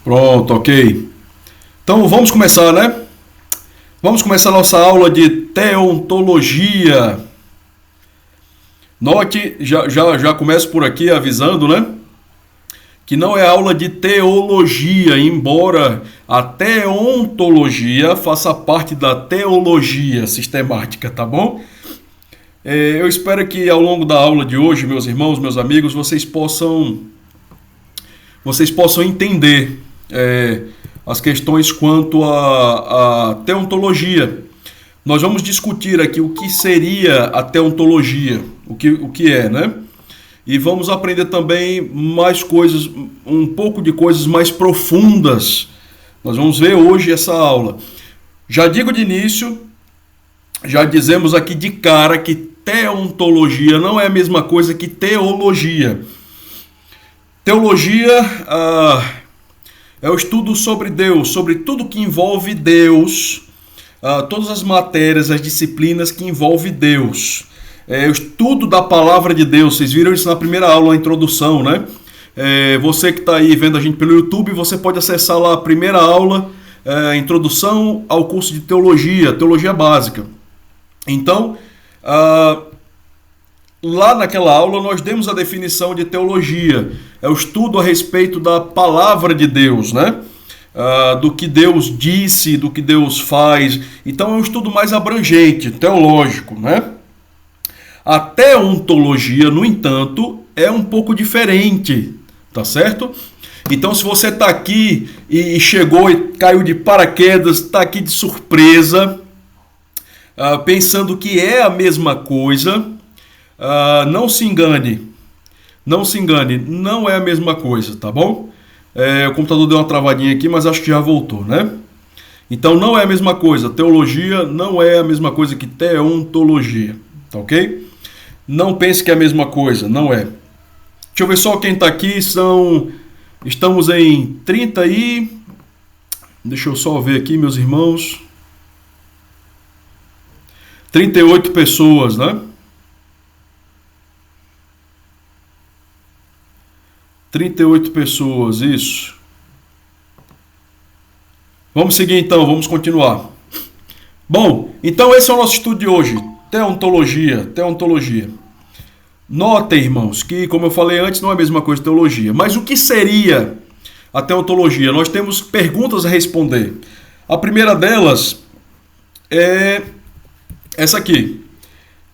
Pronto, ok. Então vamos começar, né? Vamos começar nossa aula de teontologia. Note, já começo por aqui avisando, né? Que não é aula de teologia, embora a teontologia faça parte da teologia sistemática, tá bom? Eu espero que ao longo da aula de hoje, meus irmãos, meus amigos, vocês possam entender as questões quanto à teontologia. Nós vamos discutir aqui o que seria a teontologia, o que é, né? E vamos aprender também mais coisas, um pouco de coisas mais profundas. Nós vamos ver hoje essa aula. Já digo de início, já dizemos aqui de cara que teontologia não é a mesma coisa que teologia. Teologia é o estudo sobre Deus, sobre tudo que envolve Deus, todas as matérias, as disciplinas que envolvem Deus. O estudo da palavra de Deus, vocês viram isso na primeira aula, a introdução, né? Você que está aí vendo a gente pelo YouTube, você pode acessar lá a primeira aula, introdução ao curso de teologia, teologia básica. Então, lá naquela aula nós demos a definição de teologia, é o estudo a respeito da palavra de Deus, né? Do que Deus disse, do que Deus faz. Então é um estudo mais abrangente, teológico, né? A teontologia, no entanto, é um pouco diferente, tá certo? Então, se você está aqui e chegou e caiu de paraquedas, está aqui de surpresa, pensando que é a mesma coisa, não se engane, não é a mesma coisa, tá bom? O computador deu uma travadinha aqui, mas acho que já voltou, né? Então, não é a mesma coisa, teologia não é a mesma coisa que teontologia, tá ok? Não pense que é a mesma coisa, não é. Deixa eu ver só quem está aqui, estamos em 30 e... Deixa eu só ver aqui, meus irmãos. 38 pessoas, né? 38 pessoas, isso. Vamos seguir então, vamos continuar. Bom, então esse é o nosso estudo de hoje. Teontologia. Notem, irmãos, que, como eu falei antes, não é a mesma coisa que teologia. Mas o que seria a teontologia? Nós temos perguntas a responder. A primeira delas é essa aqui.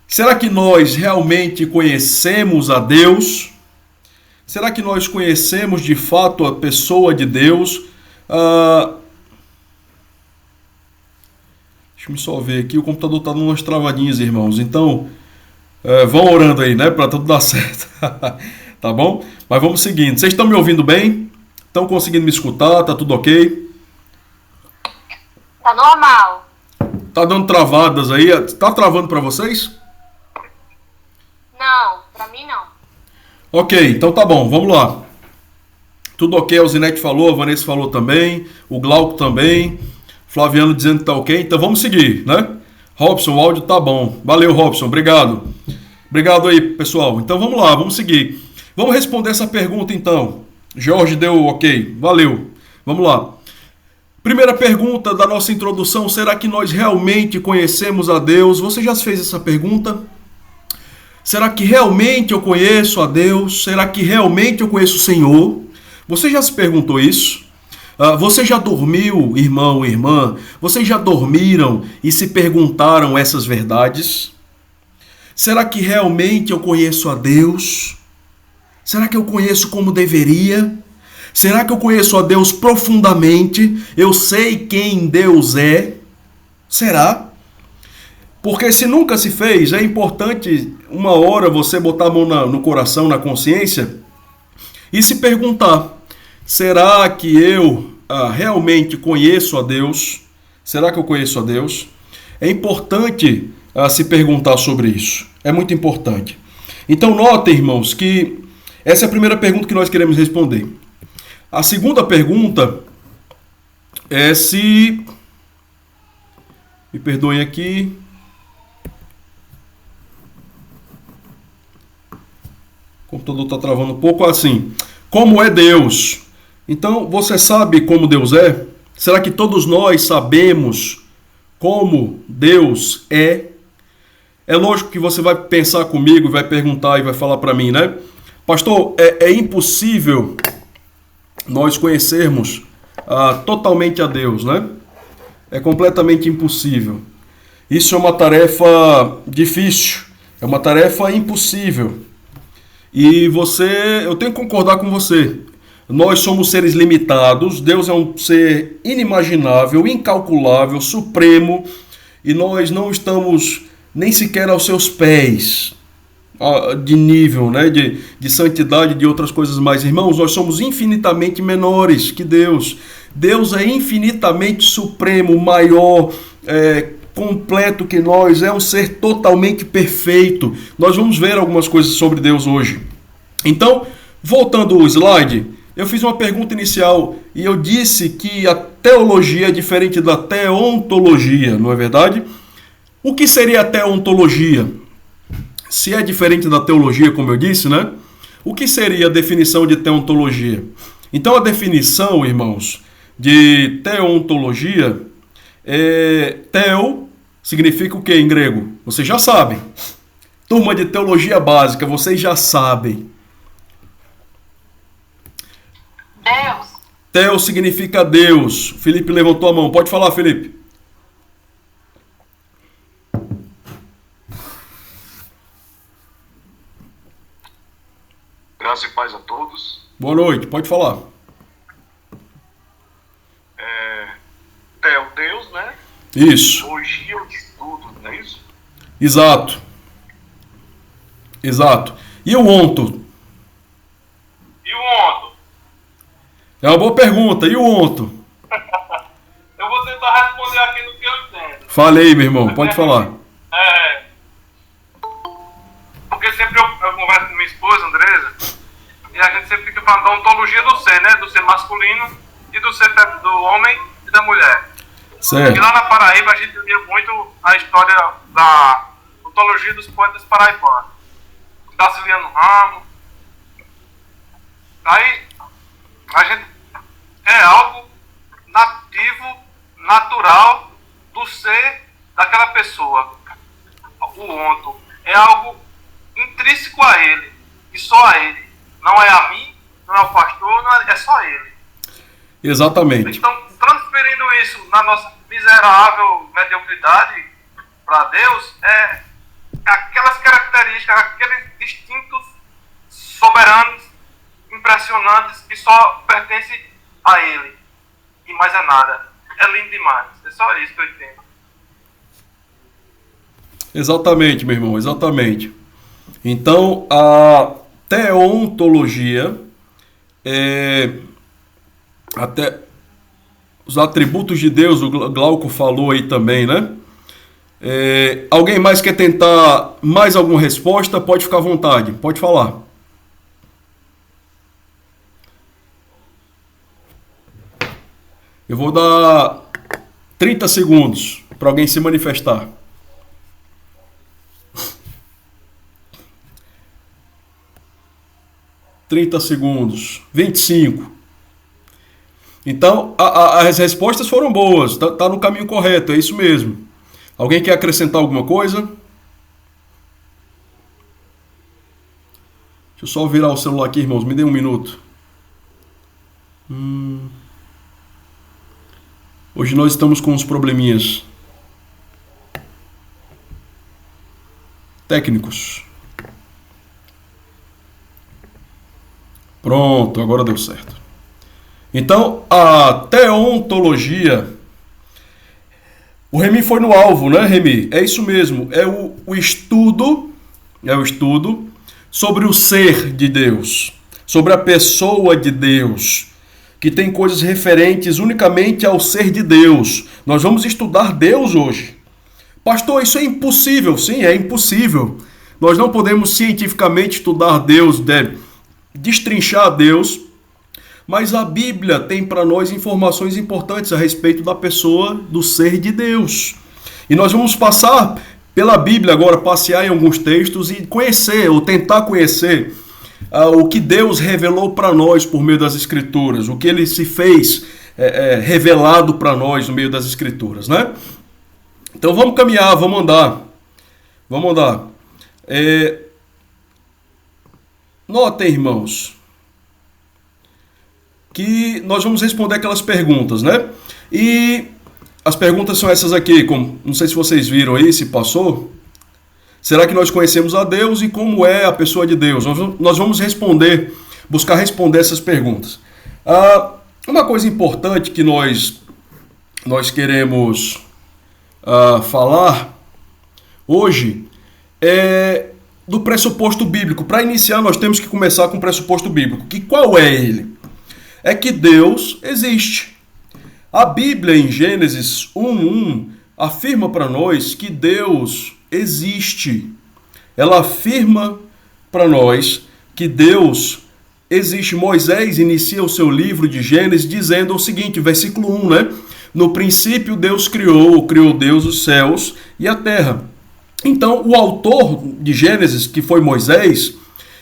Será que nós realmente conhecemos a Deus? Será que nós conhecemos de fato a pessoa de Deus? Deixa eu só ver aqui, o computador está dando umas travadinhas, irmãos. Então, vão orando aí, né? Para tudo dar certo. Tá bom? Mas vamos seguindo. Vocês estão me ouvindo bem? Estão conseguindo me escutar? Tá tudo ok? Tá normal. Tá dando travadas aí? Tá travando para vocês? Não, para mim não. Ok, então tá bom, vamos lá. Tudo ok, a Zinete falou, a Vanessa falou também, o Glauco também, Flaviano dizendo que tá ok, então vamos seguir, né? Robson, o áudio tá bom. Valeu, Robson, obrigado. Obrigado aí, pessoal. Então vamos lá, vamos seguir. Vamos responder essa pergunta então. Jorge deu ok, valeu. Vamos lá. Primeira pergunta da nossa introdução, será que nós realmente conhecemos a Deus? Você já fez essa pergunta? Será que realmente eu conheço a Deus? Será que realmente eu conheço o Senhor? Você já se perguntou isso? Você já dormiu, irmão, irmã? Vocês já dormiram e se perguntaram essas verdades? Será que realmente eu conheço a Deus? Será que eu conheço como deveria? Será que eu conheço a Deus profundamente? Eu sei quem Deus é? Será? Porque se nunca se fez, é importante uma hora você botar a mão no coração, na consciência e se perguntar, será que eu realmente conheço a Deus? Será que eu conheço a Deus? É importante se perguntar sobre isso. É muito importante. Então notem, irmãos, que essa é a primeira pergunta que nós queremos responder. A segunda pergunta é se... Me perdoem aqui... O computador está travando um pouco assim. Como é Deus? Então, você sabe como Deus é? Será que todos nós sabemos como Deus é? É lógico que você vai pensar comigo, vai perguntar e vai falar para mim, né? Pastor, é impossível nós conhecermos totalmente a Deus, né? É completamente impossível. Isso é uma tarefa difícil, é uma tarefa impossível. E eu tenho que concordar com você. Nós somos seres limitados, Deus é um ser inimaginável, incalculável, supremo, e nós não estamos nem sequer aos seus pés de nível, né, de santidade, de outras coisas mais. Irmãos, nós somos infinitamente menores que Deus. Deus é infinitamente supremo, maior, completo que nós, é um ser totalmente perfeito. Nós vamos ver algumas coisas sobre Deus hoje. Então, voltando ao slide, eu fiz uma pergunta inicial e eu disse que a teologia é diferente da teontologia, não é verdade? O que seria a teontologia? Se é diferente da teologia, como eu disse, né? O que seria a definição de teontologia? Então, a definição, irmãos, de teontologia teo significa o que em grego? Vocês já sabem. Turma de teologia básica, vocês já sabem. Deus. Teo significa Deus. Felipe levantou a mão. Pode falar, Felipe. Graça e paz a todos. Boa noite, pode falar. Teo, Deus, né? Isso. Logia de estudo, não é isso? Exato. Exato. E o onto? E o onto? É uma boa pergunta. E o onto? Eu vou tentar responder aqui no que eu entendo. Falei, meu irmão, pode falar. Porque sempre eu converso com minha esposa, Andresa, e a gente sempre fica falando da ontologia do ser, né? Do ser masculino e do ser do homem e da mulher. Certo. E lá na Paraíba a gente via muito a história da ontologia dos poetas paraibanos. Graciliano Ramos. Aí a gente é algo nativo, natural do ser daquela pessoa. O onto é algo intrínseco a ele e só a ele. Não é a mim, não é o pastor, é só ele. Exatamente. Então, transferindo isso na nossa miserável mediocridade para Deus, aquelas características, aqueles instintos soberanos, impressionantes, que só pertencem a Ele. E mais é nada. É lindo demais. É só isso que eu entendo. Exatamente, meu irmão, exatamente. Então, a teontologia até os atributos de Deus, o Glauco falou aí também, né? Alguém mais quer tentar mais alguma resposta? Pode ficar à vontade, pode falar. Eu vou dar 30 segundos para alguém se manifestar. Segundos, 25. Então, as respostas foram boas, tá no caminho correto, é isso mesmo. Alguém quer acrescentar alguma coisa? Deixa eu só virar o celular aqui, irmãos, me dê um minuto. Hoje nós estamos com uns probleminhas técnicos. Pronto, agora deu certo. Então, a teontologia... O Remy foi no alvo, né, Remy? É isso mesmo. É o estudo sobre o ser de Deus, sobre a pessoa de Deus, que tem coisas referentes unicamente ao ser de Deus. Nós vamos estudar Deus hoje. Pastor, isso é impossível. Sim, é impossível. Nós não podemos cientificamente estudar Deus, destrinchar Deus, mas a Bíblia tem para nós informações importantes a respeito da pessoa, do ser de Deus. E nós vamos passar pela Bíblia agora, passear em alguns textos e conhecer, ou tentar conhecer, o que Deus revelou para nós por meio das Escrituras, o que Ele se fez revelado para nós no meio das Escrituras, né? Então vamos caminhar, vamos andar. Notem, irmãos, que nós vamos responder aquelas perguntas, né? E as perguntas são essas aqui, não sei se vocês viram aí, se passou. Será que nós conhecemos a Deus e como é a pessoa de Deus? Nós vamos buscar responder essas perguntas. Uma coisa importante que nós queremos falar hoje é do pressuposto bíblico. Para iniciar, nós temos que começar com o pressuposto bíblico. Qual é ele? É que Deus existe. A Bíblia, em Gênesis 1:1, afirma para nós que Deus existe. Ela afirma para nós que Deus existe. Moisés inicia o seu livro de Gênesis dizendo o seguinte, versículo 1, né? No princípio Deus criou Deus os céus e a terra. Então, o autor de Gênesis, que foi Moisés,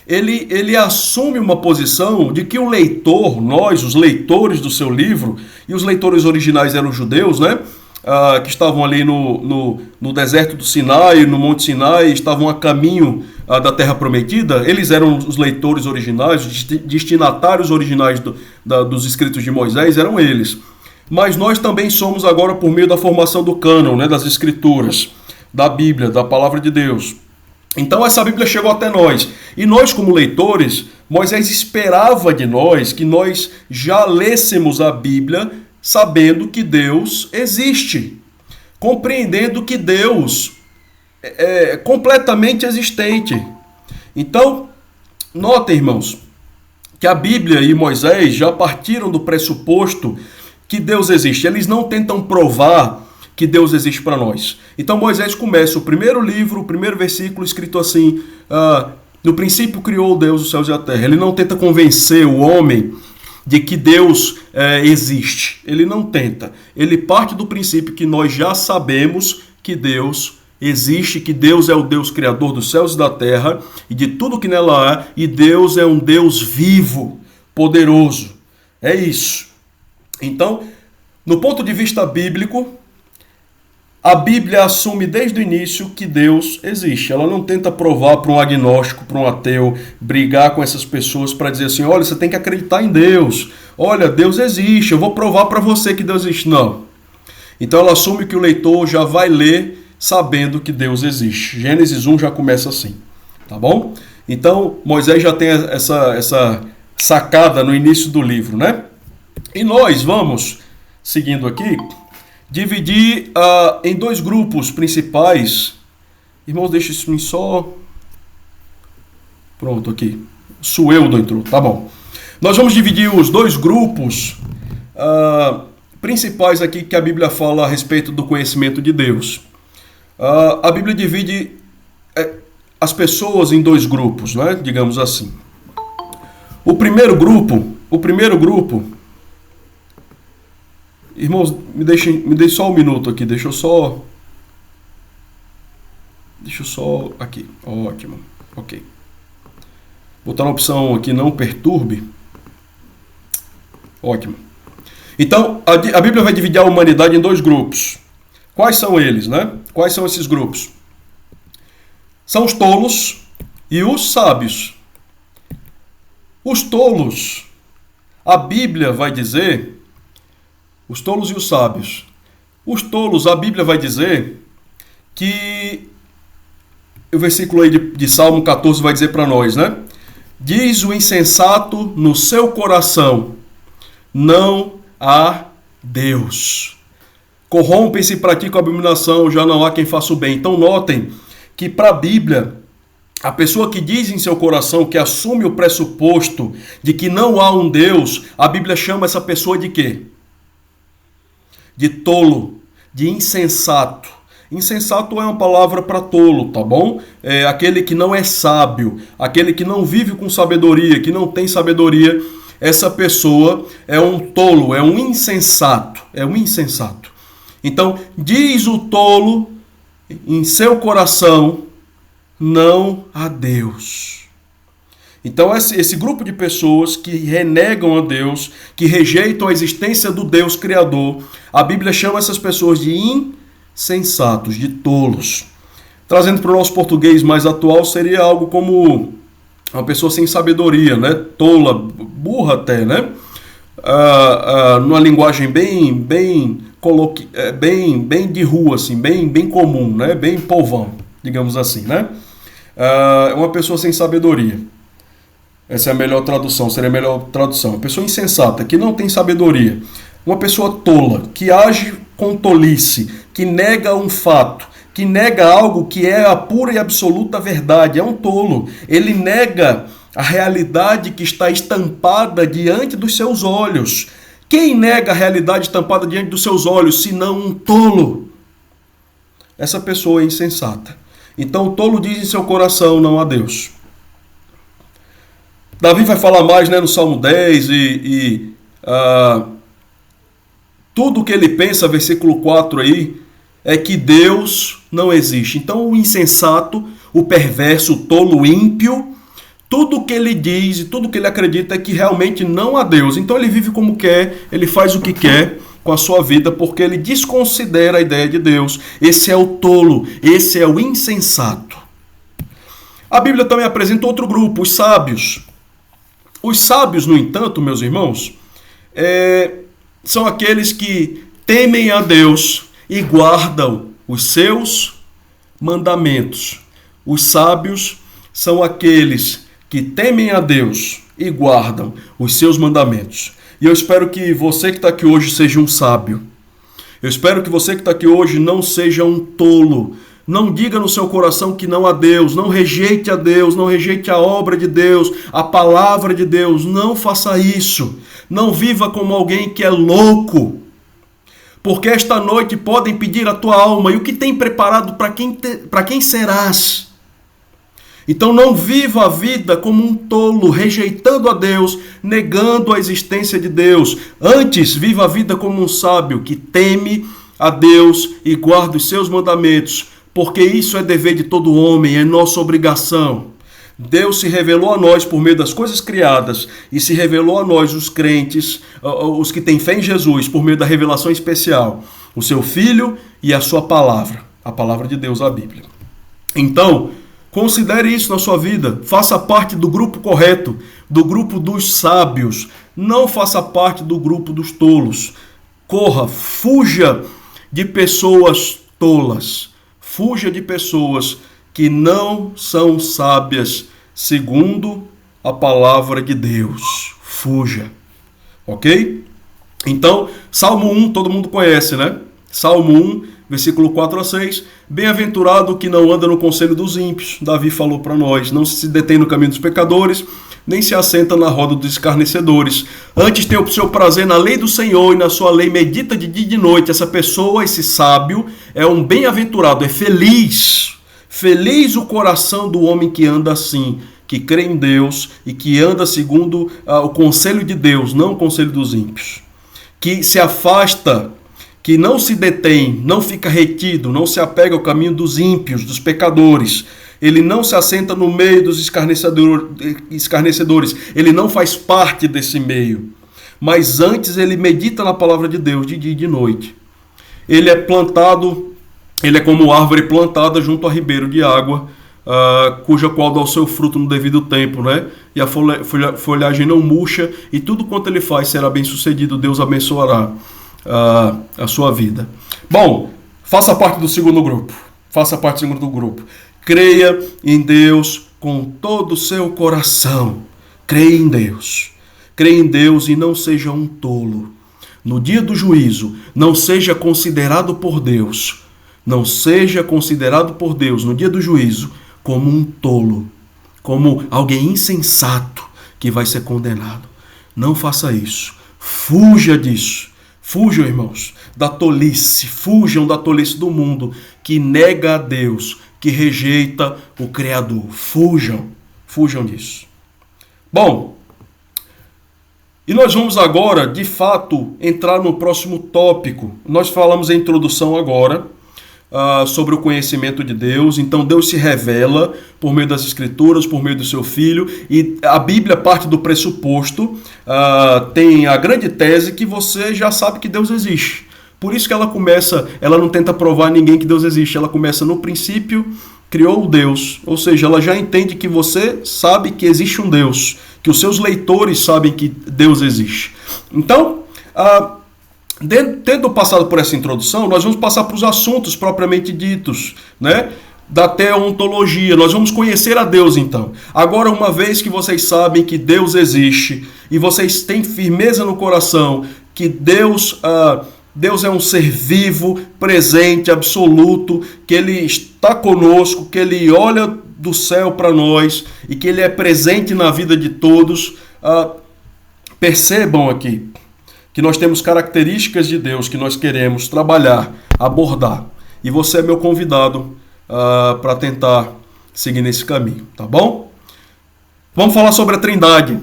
ele assume uma posição de que o leitor, nós, os leitores do seu livro, e os leitores originais eram os judeus, né? Que estavam ali no deserto do Sinai, no Monte Sinai, estavam a caminho da Terra Prometida. Eles eram os leitores originais, os destinatários originais dos escritos de Moisés, eram eles. Mas nós também somos agora por meio da formação do cânon, né, das escrituras, da Bíblia, da Palavra de Deus. Então essa Bíblia chegou até nós. E nós, como leitores, Moisés esperava de nós que nós já lêssemos a Bíblia sabendo que Deus existe, compreendendo que Deus é completamente existente. Então, notem, irmãos, que a Bíblia e Moisés já partiram do pressuposto que Deus existe. Eles não tentam provar que Deus existe para nós. Então Moisés começa o primeiro livro, o primeiro versículo escrito assim, no princípio criou Deus os céus e a terra. Ele não tenta convencer o homem de que Deus existe. Ele não tenta. Ele parte do princípio que nós já sabemos que Deus existe, que Deus é o Deus criador dos céus e da terra e de tudo que nela há, e Deus é um Deus vivo, poderoso. É isso. Então, no ponto de vista bíblico, a Bíblia assume desde o início que Deus existe. Ela não tenta provar para um agnóstico, para um ateu, brigar com essas pessoas para dizer assim, olha, você tem que acreditar em Deus. Olha, Deus existe, eu vou provar para você que Deus existe. Não. Então ela assume que o leitor já vai ler sabendo que Deus existe. Gênesis 1 já começa assim. Tá bom? Então Moisés já tem essa sacada no início do livro, né? E nós vamos, seguindo aqui, dividir em dois grupos principais. Irmãos, deixa isso em só. Pronto, aqui. Sueldo entrou, tá bom. Nós vamos dividir os dois grupos principais aqui que a Bíblia fala a respeito do conhecimento de Deus. A Bíblia divide as pessoas em dois grupos, né? Digamos assim. O primeiro grupo. Irmãos, me deixem só um minuto aqui, deixa eu só aqui, ótimo, ok. Botar na opção aqui, não perturbe. Ótimo. Então, a Bíblia vai dividir a humanidade em dois grupos. Quais são eles, né? Quais são esses grupos? São os tolos e os sábios. Os tolos, a Bíblia vai dizer... Os tolos e os sábios. Os tolos, a Bíblia vai dizer que... O versículo aí de Salmo 14 vai dizer para nós, né? Diz o insensato no seu coração, não há Deus. Corrompem-se e praticam abominação, já não há quem faça o bem. Então notem que para a Bíblia, a pessoa que diz em seu coração, que assume o pressuposto de que não há um Deus, a Bíblia chama essa pessoa de quê? De tolo, de insensato. Insensato é uma palavra para tolo, tá bom? É aquele que não é sábio, aquele que não vive com sabedoria, que não tem sabedoria. Essa pessoa é um tolo, é um insensato, Então, diz o tolo em seu coração, não há Deus. Então, esse grupo de pessoas que renegam a Deus, que rejeitam a existência do Deus Criador, a Bíblia chama essas pessoas de insensatos, de tolos. Trazendo para o nosso português mais atual, seria algo como uma pessoa sem sabedoria, né? Tola, burra até, né? Numa linguagem bem de rua, assim, bem comum, né? Bem povão, digamos assim, né? Uma pessoa sem sabedoria. Essa é a melhor tradução, seria a melhor tradução. Uma pessoa insensata, que não tem sabedoria. Uma pessoa tola, que age com tolice, que nega um fato, que nega algo que é a pura e absoluta verdade. É um tolo. Ele nega a realidade que está estampada diante dos seus olhos. Quem nega a realidade estampada diante dos seus olhos, senão um tolo? Essa pessoa é insensata. Então o tolo diz em seu coração, não a Deus. Davi vai falar mais, né, no Salmo 10 tudo que ele pensa, versículo 4 aí, é que Deus não existe. Então o insensato, o perverso, o tolo, o ímpio, tudo que ele diz e tudo que ele acredita é que realmente não há Deus. Então ele vive como quer, ele faz o que quer com a sua vida, porque ele desconsidera a ideia de Deus. Esse é o tolo, esse é o insensato. A Bíblia também apresenta outro grupo, os sábios. Os sábios, no entanto, meus irmãos, são aqueles que temem a Deus e guardam os seus mandamentos. Os sábios são aqueles que temem a Deus e guardam os seus mandamentos. E eu espero que você que está aqui hoje seja um sábio. Eu espero que você que está aqui hoje não seja um tolo. Não diga no seu coração que não há Deus, não rejeite a Deus, não rejeite a obra de Deus, a palavra de Deus. Não faça isso. Não viva como alguém que é louco. Porque esta noite podem pedir a tua alma. E o que tem preparado para quem serás? Então não viva a vida como um tolo, rejeitando a Deus, negando a existência de Deus. Antes, viva a vida como um sábio que teme a Deus e guarda os seus mandamentos. Porque isso é dever de todo homem, é nossa obrigação. Deus se revelou a nós por meio das coisas criadas e se revelou a nós, os crentes, os que têm fé em Jesus, por meio da revelação especial, o seu Filho e a sua palavra, a palavra de Deus, a Bíblia. Então, considere isso na sua vida, faça parte do grupo correto, do grupo dos sábios, não faça parte do grupo dos tolos. Corra, fuja de pessoas tolas. Fuja de pessoas que não são sábias segundo a palavra de Deus. Fuja. Ok? Então, Salmo 1, todo mundo conhece, né? Salmo 1, versículo 4 a 6. Bem-aventurado o que não anda no conselho dos ímpios. Davi falou para nós. Não se detém no caminho dos pecadores, nem se assenta na roda dos escarnecedores. Antes tem o seu prazer na lei do Senhor e na sua lei medita de dia e de noite. Essa pessoa, esse sábio, é um bem-aventurado, é feliz. Feliz o coração do homem que anda assim, que crê em Deus e que anda segundo o conselho de Deus, não o conselho dos ímpios. Que se afasta, que não se detém, não fica retido, não se apega ao caminho dos ímpios, dos pecadores. Ele não se assenta no meio dos escarnecedores. Ele não faz parte desse meio. Mas antes ele medita na palavra de Deus de dia e de noite. Ele é plantado, ele é como árvore plantada junto a ribeiro de água, cuja qual dá o seu fruto no devido tempo, né? E a folhagem não murcha, e tudo quanto ele faz será bem sucedido. Deus abençoará a sua vida. Bom, faça parte do segundo grupo. Faça parte do segundo grupo. Creia em Deus com todo o seu coração. Creia em Deus. Creia em Deus e não seja um tolo. No dia do juízo, não seja considerado por Deus. Não seja considerado por Deus no dia do juízo como um tolo, como alguém insensato que vai ser condenado. Não faça isso. Fuja disso. Fujam, irmãos, da tolice. Fujam da tolice do mundo que nega a Deus, que rejeita o Criador. Fujam disso. Bom, e nós vamos agora, de fato, entrar no próximo tópico. Nós falamos a introdução agora, sobre o conhecimento de Deus. Então Deus se revela por meio das Escrituras, por meio do seu Filho, e a Bíblia parte do pressuposto, tem a grande tese que você já sabe que Deus existe. Por isso que ela não tenta provar a ninguém que Deus existe, ela começa no princípio, criou o Deus, ou seja, ela já entende que você sabe que existe um Deus, que os seus leitores sabem que Deus existe. Então, tendo passado por essa introdução, nós vamos passar para os assuntos propriamente ditos, né? Da teontologia. Nós vamos conhecer a Deus, então. Agora, uma vez que vocês sabem que Deus existe e vocês têm firmeza no coração que Deus é um ser vivo, presente, absoluto, que Ele está conosco, que Ele olha do céu para nós e que Ele é presente na vida de todos, percebam aqui que nós temos características de Deus que nós queremos trabalhar, abordar. E você é meu convidado para tentar seguir nesse caminho, tá bom? Vamos falar sobre a Trindade.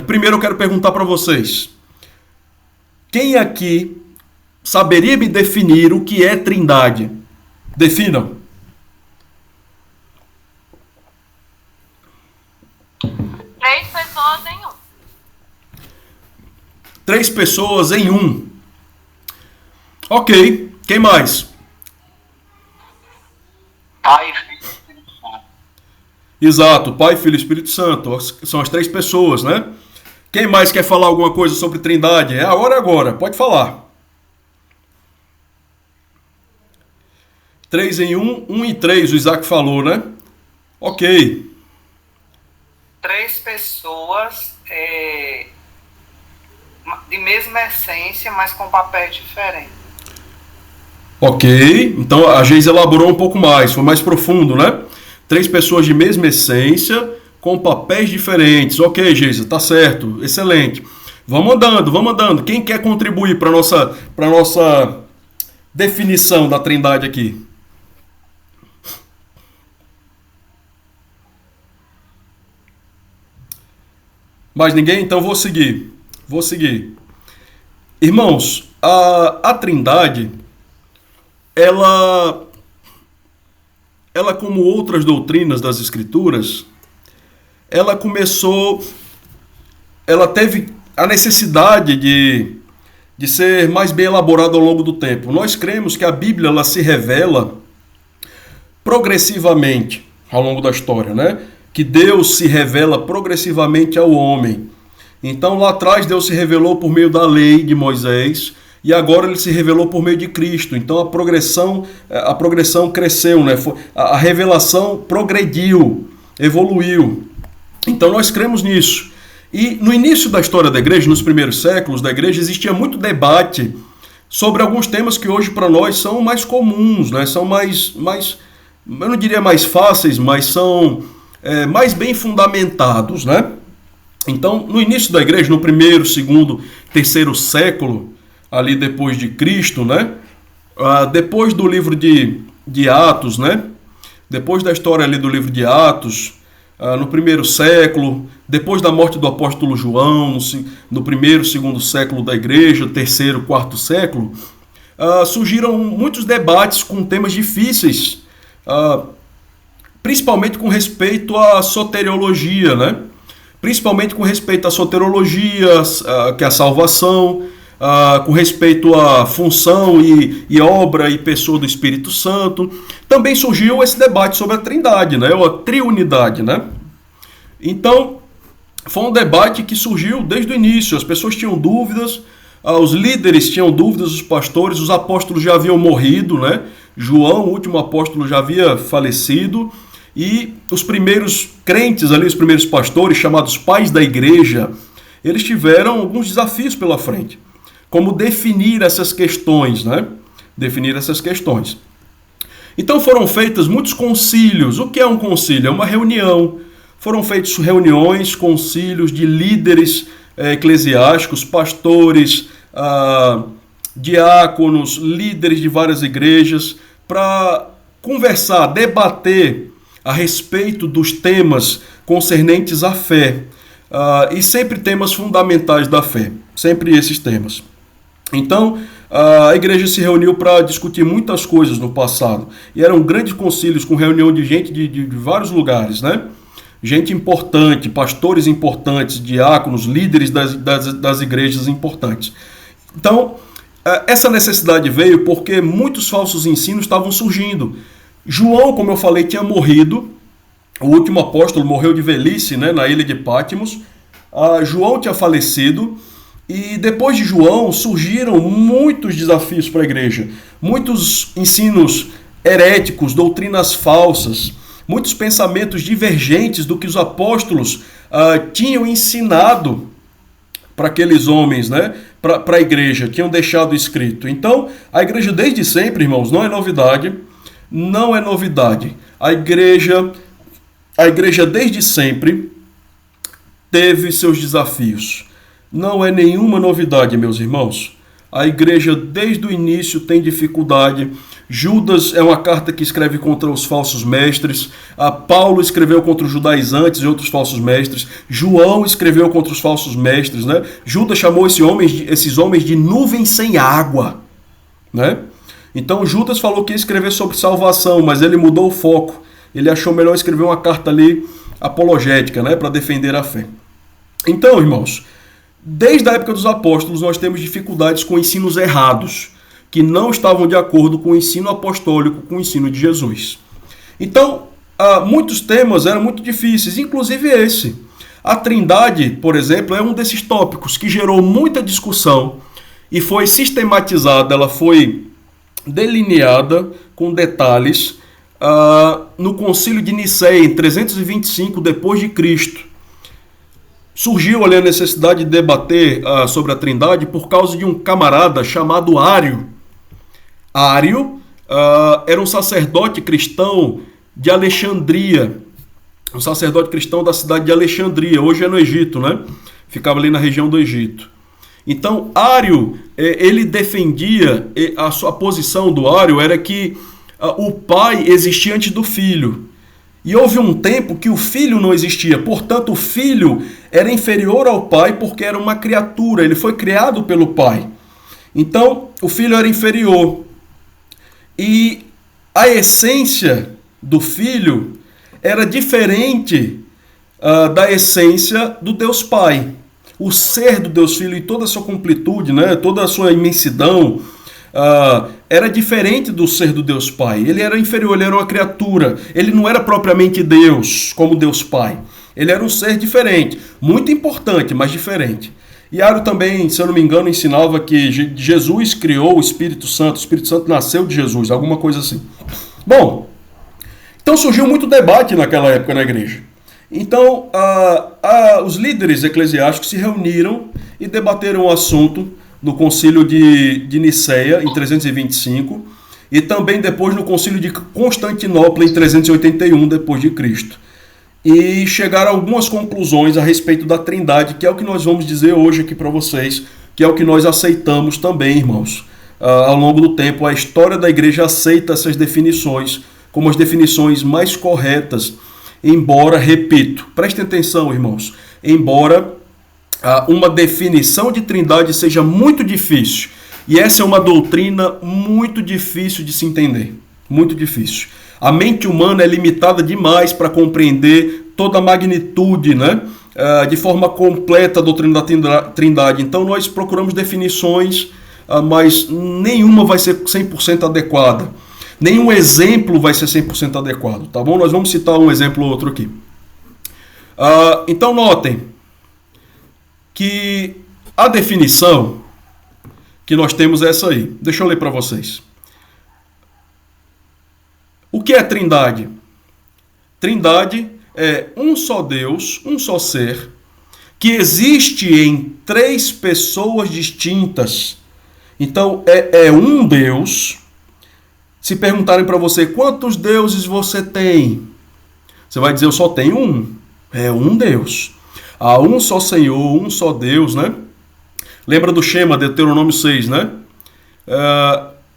Primeiro eu quero perguntar para vocês. Quem aqui saberia me definir o que é Trindade? Definam. Três pessoas em um. 3 pessoas em um. Ok. Quem mais? Pai, Filho e Espírito Santo. Exato. Pai, Filho e Espírito Santo. São as 3 pessoas, né? Quem mais quer falar alguma coisa sobre Trindade? É agora. Pode falar. 3 em 1, 1 em 3, o Isaac falou, né? Ok. 3 pessoas de mesma essência, mas com papéis diferentes. Ok. Então a Geisa elaborou um pouco mais, foi mais profundo, né? 3 pessoas de mesma essência, com papéis diferentes. Ok, Geisa, tá certo. Excelente. Vamos andando. Quem quer contribuir para nossa definição da Trindade aqui? Mais ninguém? Então vou seguir. Irmãos, a Trindade, ela como outras doutrinas das Escrituras, ela teve a necessidade de ser mais bem elaborada ao longo do tempo. Nós cremos que a Bíblia ela se revela progressivamente ao longo da história, né? Que Deus se revela progressivamente ao homem. Então lá atrás Deus se revelou por meio da lei de Moisés e agora ele se revelou por meio de Cristo. Então a progressão cresceu, né? A revelação progrediu, evoluiu. Então nós cremos nisso. E no início da história da igreja, nos primeiros séculos da igreja, existia muito debate sobre alguns temas que hoje para nós são mais comuns, né? São mais, eu não diria mais fáceis, mas são mais bem fundamentados, né? Então, no início da igreja, no primeiro, segundo, terceiro século, ali depois de Cristo, né? Depois do livro de Atos, né? Depois da história ali do livro de Atos, no primeiro século, depois da morte do apóstolo João, no primeiro, segundo século da igreja, terceiro, quarto século, surgiram muitos debates com temas difíceis, principalmente com respeito à soteriologia, né? Principalmente com respeito à soteriologia, que é a salvação, com respeito à função e obra e pessoa do Espírito Santo. Também surgiu esse debate sobre a Trindade, né? Ou a triunidade, né? Então, foi um debate que surgiu desde o início. As pessoas tinham dúvidas, os líderes tinham dúvidas, os pastores, os apóstolos já haviam morrido, né? João, o último apóstolo, já havia falecido. E os primeiros crentes ali, os primeiros pastores, chamados pais da igreja, eles tiveram alguns desafios pela frente. Como definir essas questões, né? Definir essas questões. Então foram feitos muitos concílios. O que é um concílio? É uma reunião. Foram feitas reuniões, concílios de líderes eclesiásticos, pastores, diáconos, líderes de várias igrejas, para conversar, debater a respeito dos temas concernentes à fé, e sempre temas fundamentais da fé, sempre esses temas. Então, a igreja se reuniu para discutir muitas coisas no passado. E eram grandes concílios com reunião de gente de vários lugares, né? Gente importante, pastores importantes, diáconos, líderes das igrejas importantes. Então, essa necessidade veio porque muitos falsos ensinos estavam surgindo. João, como eu falei, tinha morrido. O último apóstolo morreu de velhice, né, na ilha de Patmos. João tinha falecido. E depois de João surgiram muitos desafios para a igreja. Muitos ensinos heréticos, doutrinas falsas. Muitos pensamentos divergentes do que os apóstolos tinham ensinado para aqueles homens, né? Para a igreja, tinham deixado escrito. Então, a igreja desde sempre, irmãos, não é novidade. Não é novidade. A igreja desde sempre teve seus desafios. Não é nenhuma novidade, meus irmãos. A igreja desde o início tem dificuldade. Judas é uma carta que escreve contra os falsos mestres. Paulo escreveu contra os judaizantes e outros falsos mestres. João escreveu contra os falsos mestres, né? Judas chamou esses homens de nuvens sem água, né? Então Judas falou que ia escrever sobre salvação, mas ele mudou o foco. Ele achou melhor escrever uma carta ali apologética, né, para defender a fé. Então, irmãos, desde a época dos apóstolos nós temos dificuldades com ensinos errados, que não estavam de acordo com o ensino apostólico, com o ensino de Jesus. Então, muitos temas eram muito difíceis, inclusive esse. A Trindade, por exemplo, é um desses tópicos que gerou muita discussão e foi sistematizada, ela foi delineada com detalhes no Concílio de Nicéia, em 325 depois de Cristo. Surgiu ali a necessidade de debater sobre a Trindade por causa de um camarada chamado Ário. Ário era um sacerdote cristão de Alexandria, um sacerdote cristão da cidade de Alexandria, hoje é no Egito, né? Ficava ali na região do Egito. Então, Ário, ele defendia, a sua posição do Ário era que o pai existia antes do filho. E houve um tempo que o filho não existia, portanto o filho era inferior ao pai porque era uma criatura, ele foi criado pelo pai. Então o filho era inferior. E a essência do filho era diferente da essência do Deus Pai. O ser do Deus Filho e toda a sua completude, né, toda a sua imensidão, era diferente do ser do Deus Pai. Ele era inferior, ele era uma criatura. Ele não era propriamente Deus, como Deus Pai. Ele era um ser diferente, muito importante, mas diferente. E Ário também, se eu não me engano, ensinava que Jesus criou o Espírito Santo nasceu de Jesus, alguma coisa assim. Bom, então surgiu muito debate naquela época na igreja. Então, os líderes eclesiásticos se reuniram e debateram o assunto no Concílio de Nicéia, em 325, e também depois no Concílio de Constantinopla, em 381 depois de Cristo. E chegaram a algumas conclusões a respeito da Trindade, que é o que nós vamos dizer hoje aqui para vocês, que é o que nós aceitamos também, irmãos. Ao longo do tempo, a história da igreja aceita essas definições como as definições mais corretas, embora, repito, prestem atenção, irmãos, embora uma definição de Trindade seja muito difícil, e essa é uma doutrina muito difícil de se entender, muito difícil. A mente humana é limitada demais para compreender toda a magnitude, né, de forma completa a doutrina da Trindade. Então nós procuramos definições, mas nenhuma vai ser 100% adequada. Nenhum exemplo vai ser 100% adequado, tá bom? Nós vamos citar um exemplo ou outro aqui. Então notem que a definição que nós temos é essa aí. Deixa eu ler para vocês. O que é Trindade? Trindade é um só Deus, um só ser, que existe em 3 pessoas distintas. Então, é um Deus. Se perguntarem para você, quantos deuses você tem? Você vai dizer, eu só tenho um. É um Deus. Há um só Senhor, um só Deus, né? Lembra do Shema, Deuteronômio 6, né?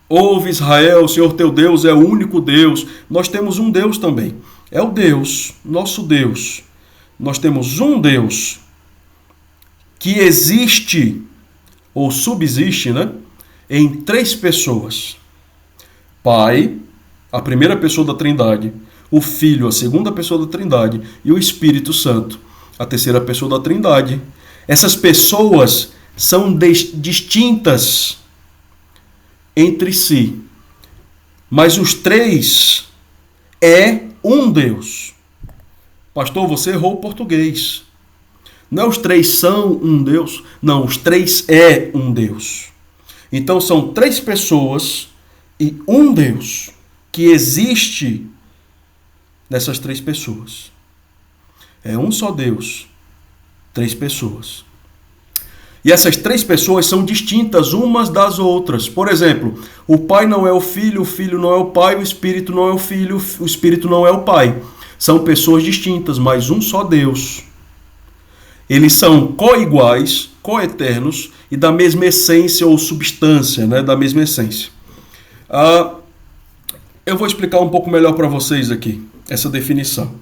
Ouve Israel, o Senhor teu Deus é o único Deus. Nós temos um Deus também. É o Deus, nosso Deus. Nós temos um Deus que existe, ou subsiste, né? em 3 pessoas. Pai, a primeira pessoa da Trindade, o Filho, a segunda pessoa da Trindade, e o Espírito Santo, a terceira pessoa da Trindade. Essas pessoas são distintas entre si, mas os 3 é um Deus. Pastor, você errou o português. Não é os 3 são um Deus, não, os 3 é um Deus. Então são 3 pessoas e um Deus que existe nessas 3 pessoas. É um só Deus, 3 pessoas. E essas 3 pessoas são distintas umas das outras. Por exemplo, o Pai não é o Filho não é o Pai, o Espírito não é o Filho, o Espírito não é o Pai. São pessoas distintas, mas um só Deus. Eles são coiguais, coeternos e da mesma essência ou substância, né? Da mesma essência. Eu vou explicar um pouco melhor para vocês aqui, essa definição.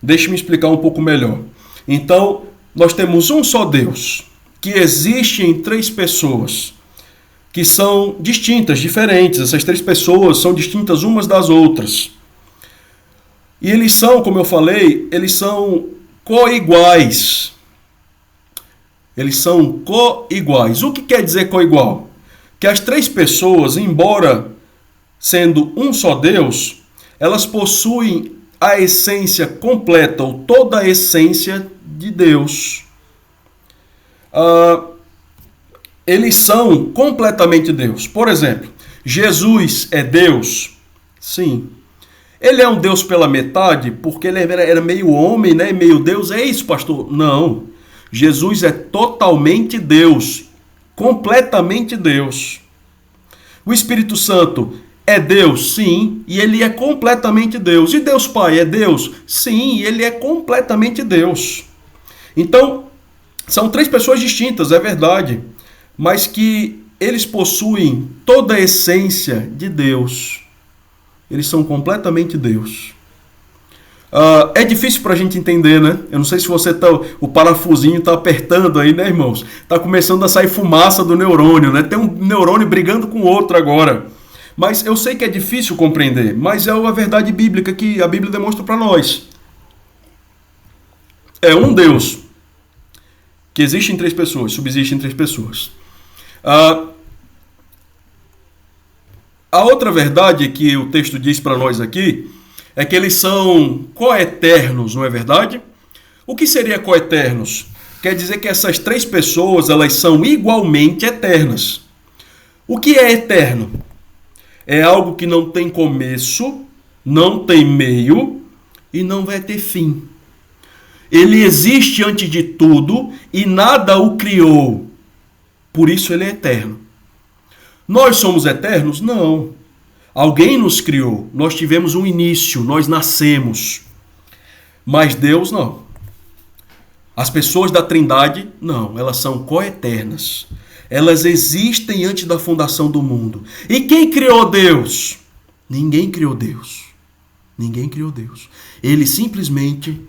Deixe-me explicar um pouco melhor. Então, nós temos um só Deus, que existe em 3 pessoas, que são distintas, diferentes. Essas 3 pessoas são distintas umas das outras. E eles são, como eu falei, eles são coiguais. Eles são coiguais. O que quer dizer coigual? Que as 3 pessoas, embora sendo um só Deus, elas possuem a essência completa, ou toda a essência de Deus. Eles são completamente Deus. Por exemplo, Jesus é Deus? Sim. Ele é um Deus pela metade, porque ele era meio homem, né, meio Deus? É isso, pastor? Não. Jesus é totalmente Deus, completamente Deus. O Espírito Santo é Deus? Sim, e ele é completamente Deus. E Deus Pai é Deus? Sim, e ele é completamente Deus. Então, são 3 pessoas distintas, é verdade, mas que eles possuem toda a essência de Deus. Eles são completamente Deus. É difícil para a gente entender, né? Eu não sei se você o parafusinho está apertando aí, né, irmãos? Está começando a sair fumaça do neurônio, né? Tem um neurônio brigando com o outro agora. Mas eu sei que é difícil compreender, mas é a verdade bíblica que a Bíblia demonstra para nós. É um Deus que existe em 3 pessoas, subsiste em 3 pessoas. A outra verdade que o texto diz para nós aqui é que eles são coeternos, não é verdade? O que seria coeternos? Quer dizer que essas 3 pessoas, elas são igualmente eternas. O que é eterno? É algo que não tem começo, não tem meio e não vai ter fim. Ele existe antes de tudo e nada o criou. Por isso ele é eterno. Nós somos eternos? Não. Alguém nos criou. Nós tivemos um início, nós nascemos. Mas Deus não. As pessoas da Trindade, não. Elas são coeternas. Elas existem antes da fundação do mundo. E quem criou Deus? Ninguém criou Deus. Ninguém criou Deus. Ele simplesmente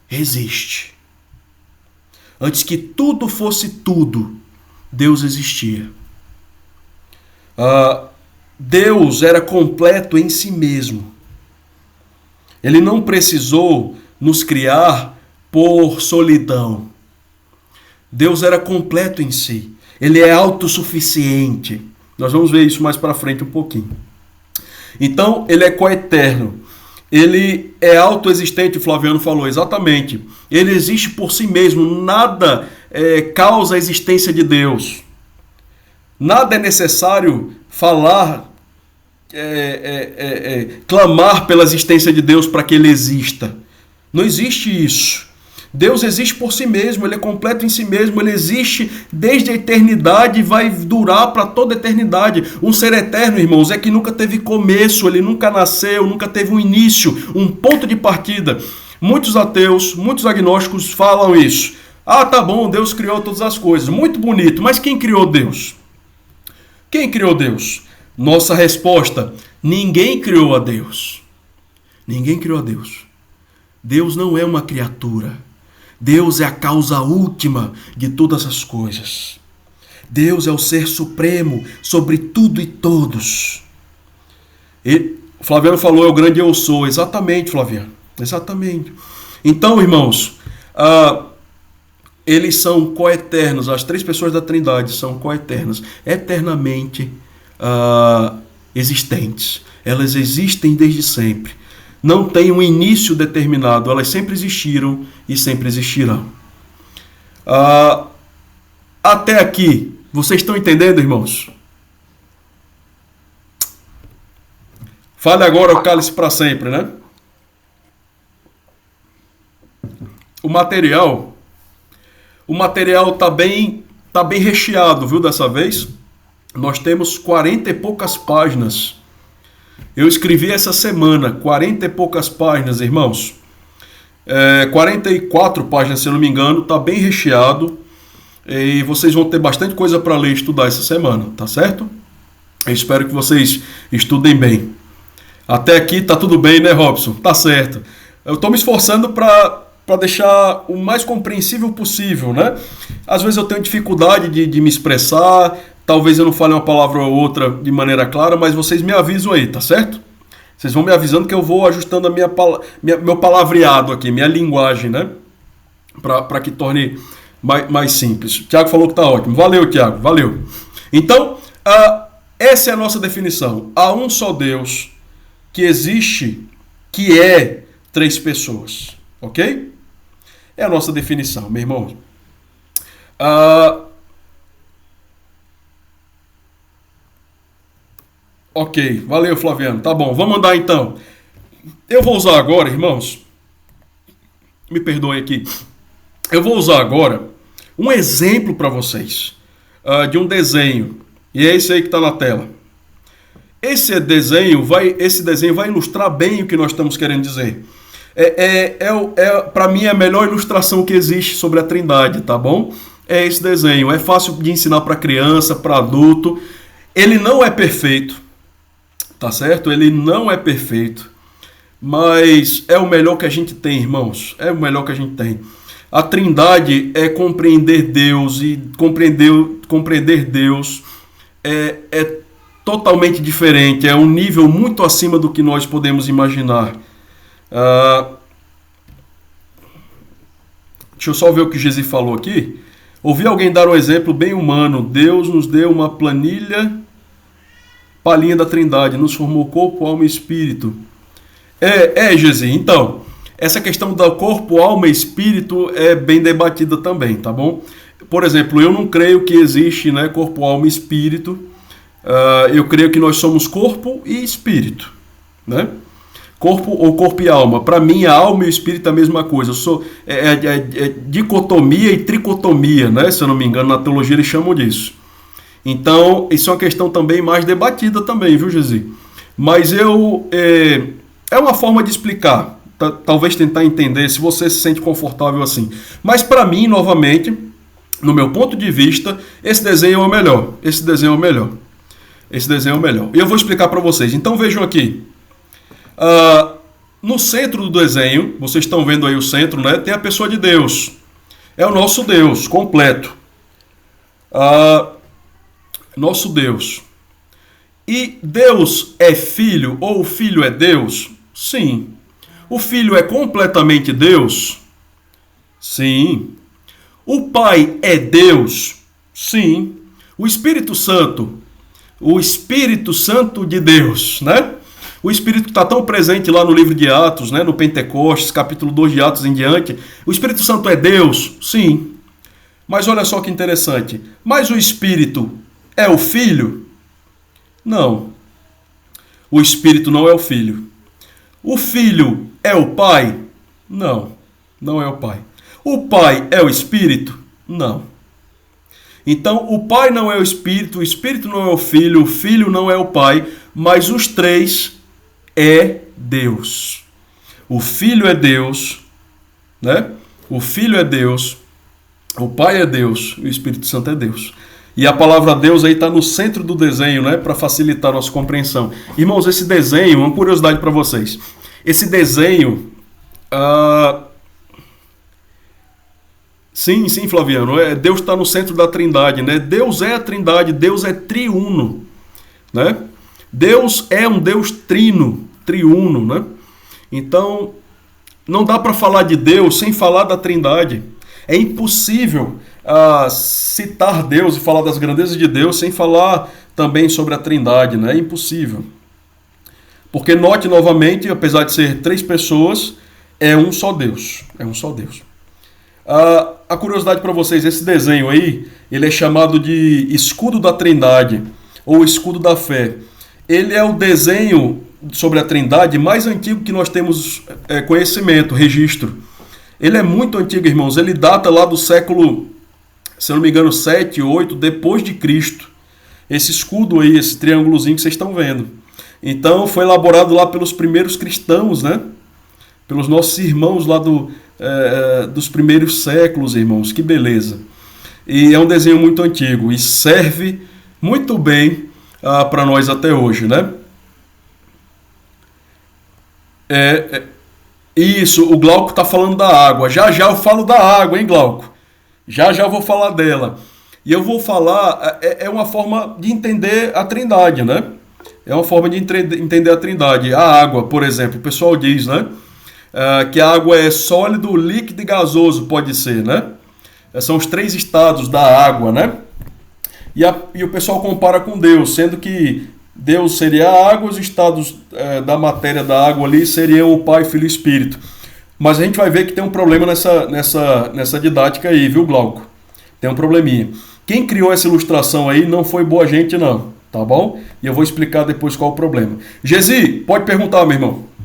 existe. Antes que tudo fosse tudo, Deus existia. Deus era completo em si mesmo. Ele não precisou nos criar por solidão. Deus era completo em si. Ele é autossuficiente. Nós vamos ver isso mais para frente um pouquinho. Então, ele é coeterno. Ele é autoexistente, o Flaviano falou, exatamente. Ele existe por si mesmo. Nada causa a existência de Deus. Nada é necessário falar, clamar pela existência de Deus para que ele exista. Não existe isso. Deus existe por si mesmo, ele é completo em si mesmo, ele existe desde a eternidade e vai durar para toda a eternidade. Um ser eterno, irmãos, é que nunca teve começo, ele nunca nasceu, nunca teve um início, um ponto de partida. Muitos ateus, muitos agnósticos falam isso. Tá bom, Deus criou todas as coisas, muito bonito, mas quem criou Deus? Quem criou Deus? Nossa resposta: ninguém criou a Deus. Ninguém criou a Deus. Deus não é uma criatura. Deus é a causa última de todas as coisas. Deus é o ser supremo sobre tudo e todos. E Flaviano falou, é o grande eu sou. Exatamente, Flaviano. Exatamente. Então, irmãos, eles são coeternos. As três pessoas da Trindade são coeternas, eternamente existentes. Elas existem desde sempre. Não tem um início determinado. Elas sempre existiram e sempre existirão. Até aqui, vocês estão entendendo, irmãos? Fale agora o cálice para sempre, né? O material tá bem recheado, viu, dessa vez. Nós temos 40 e poucas páginas. Eu escrevi essa semana, 40 e poucas páginas, irmãos. 44 páginas, se eu não me engano, tá bem recheado. E vocês vão ter bastante coisa para ler e estudar essa semana, tá certo? Eu espero que vocês estudem bem. Até aqui tá tudo bem, né, Robson? Tá certo. Eu tô me esforçando para deixar o mais compreensível possível, né? Às vezes eu tenho dificuldade de me expressar, talvez eu não fale uma palavra ou outra de maneira clara, mas vocês me avisam aí, tá certo? Vocês vão me avisando que eu vou ajustando meu palavreado aqui, minha linguagem, né? Para que torne mais simples. O Tiago falou que tá ótimo. Valeu, Tiago, valeu. Então, essa é a nossa definição. Há um só Deus que existe, que é três pessoas. Ok? É a nossa definição, meu irmão. Ok, valeu, Flaviano. Tá bom, vamos andar então. Eu vou usar agora, irmãos. Me perdoem aqui. Eu vou usar agora um exemplo para vocês de um desenho. E é esse aí que está na tela. Esse desenho vai ilustrar bem o que nós estamos querendo dizer. Para mim é a melhor ilustração que existe sobre a Trindade, tá bom? É esse desenho. É fácil de ensinar para criança, para adulto. Ele não é perfeito, tá certo? Ele não é perfeito, mas é o melhor que a gente tem, irmãos. É o melhor que a gente tem. A Trindade é compreender Deus, e compreender Deus é totalmente diferente. É um nível muito acima do que nós podemos imaginar. Deixa eu só ver o que Jesus falou aqui. Ouvi alguém dar um exemplo bem humano. Deus nos deu uma palhinha da Trindade, nos formou corpo, alma e espírito. Jesus. Então, essa questão do corpo, alma e espírito é bem debatida também, tá bom? Por exemplo, eu não creio que existe, né, corpo, alma e espírito. Eu creio que nós somos corpo e espírito, né? Corpo e alma. Para mim, a alma e o espírito é a mesma coisa. Dicotomia e tricotomia, né? Se eu não me engano, na teologia eles chamam disso. Então, isso é uma questão também mais debatida também, viu, Gesi? Mas é uma forma de explicar. Talvez tentar entender, se você se sente confortável assim. Mas para mim, novamente, no meu ponto de vista, esse desenho é o melhor. Esse desenho é o melhor. E eu vou explicar para vocês. Então, vejam aqui. No centro do desenho, vocês estão vendo aí o centro, né? Tem a pessoa de Deus. É o nosso Deus completo. Nosso Deus. E Deus é filho, ou o filho é Deus? Sim. O filho é completamente Deus? Sim. O Pai é Deus? Sim. O Espírito Santo de Deus, né? O Espírito está tão presente lá no livro de Atos, né? No Pentecostes, capítulo 2 de Atos em diante. O Espírito Santo é Deus? Sim. Mas olha só que interessante. Mas o Espírito é o Filho? Não. O Espírito não é o Filho. O Filho é o Pai? Não. Não é o Pai. O Pai é o Espírito? Não. Então, o Pai não é o Espírito não é o Filho não é o Pai, mas os três é Deus. O Filho é Deus, né? O Filho é Deus, o Pai é Deus, o Espírito Santo é Deus. E a palavra Deus aí está no centro do desenho, né? Para facilitar a nossa compreensão. Irmãos, esse desenho, uma curiosidade para vocês. Esse desenho, Sim, sim, Flaviano. Deus está no centro da Trindade, né? Deus é a Trindade, Deus é triuno, né? Deus é um Deus triuno, né? Então, não dá para falar de Deus sem falar da Trindade. É impossível citar Deus e falar das grandezas de Deus sem falar também sobre a Trindade, né? É impossível. Porque note novamente, apesar de ser 3 pessoas, é um só Deus. É um só Deus. A curiosidade para vocês, esse desenho aí, ele é chamado de escudo da Trindade, ou escudo da fé. Ele é o desenho sobre a Trindade mais antigo que nós temos conhecimento, registro. Ele é muito antigo, irmãos. Ele data lá do século, se eu não me engano, 7, 8, depois de Cristo. Esse escudo aí, esse triângulozinho que vocês estão vendo. Então, foi elaborado lá pelos primeiros cristãos, né? Pelos nossos irmãos lá dos primeiros séculos, irmãos. Que beleza. E é um desenho muito antigo e serve muito bem para nós até hoje, né? Isso, o Glauco está falando da água. Já já eu falo da água, hein, Glauco? Já já eu vou falar dela. E eu vou falar, é uma forma de entender a Trindade, né? É uma forma de entender a Trindade. A água, por exemplo, o pessoal diz, né? Que a água é sólido, líquido e gasoso, pode ser, né? São os 3 estados da água, né? E o pessoal compara com Deus, sendo que Deus seria a água, os estados da matéria da água ali seriam o Pai, Filho e Espírito. Mas a gente vai ver que tem um problema nessa didática aí, viu, Glauco? Tem um probleminha. Quem criou essa ilustração aí não foi boa gente, não, tá bom? E eu vou explicar depois qual é o problema. Gesi, pode perguntar, meu irmão.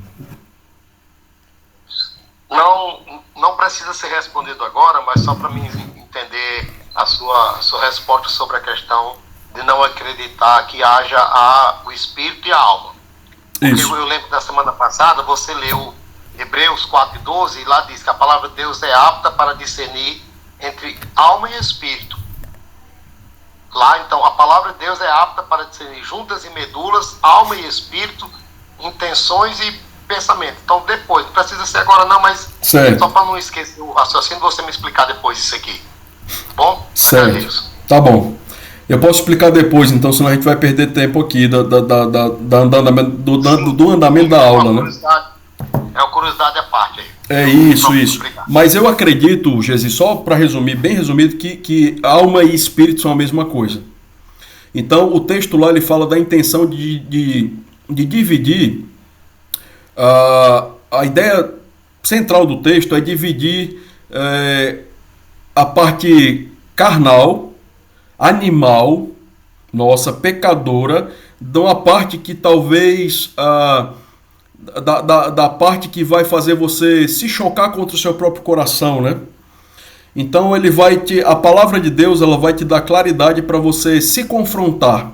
Não precisa ser respondido agora, mas só para mim entender a sua resposta sobre a questão de não acreditar que haja o espírito e a alma. Porque Isso. eu lembro da semana passada, você leu Hebreus 4:12 e lá diz que a palavra de Deus é apta para discernir entre alma e espírito. Lá, então, a palavra de Deus é apta para discernir juntas e medulas, alma e espírito, intenções e pensamento. Então, depois, não precisa ser agora não, mas certo. Só para não esquecer o raciocínio, você me explicar depois isso aqui. Bom? Certo. Deus. Tá bom. Eu posso explicar depois, então, senão a gente vai perder tempo aqui do andamento da aula, né? É uma curiosidade à parte aí. É isso. Mas eu acredito, Gesi, só para resumir, bem resumido, que alma e espírito são a mesma coisa. Então, o texto lá, ele fala da intenção de dividir. A ideia central do texto é dividir a parte carnal, animal, nossa, pecadora, de uma parte que talvez... Da parte que vai fazer você se chocar contra o seu próprio coração, né? Então a palavra de Deus, ela vai te dar claridade para você se confrontar.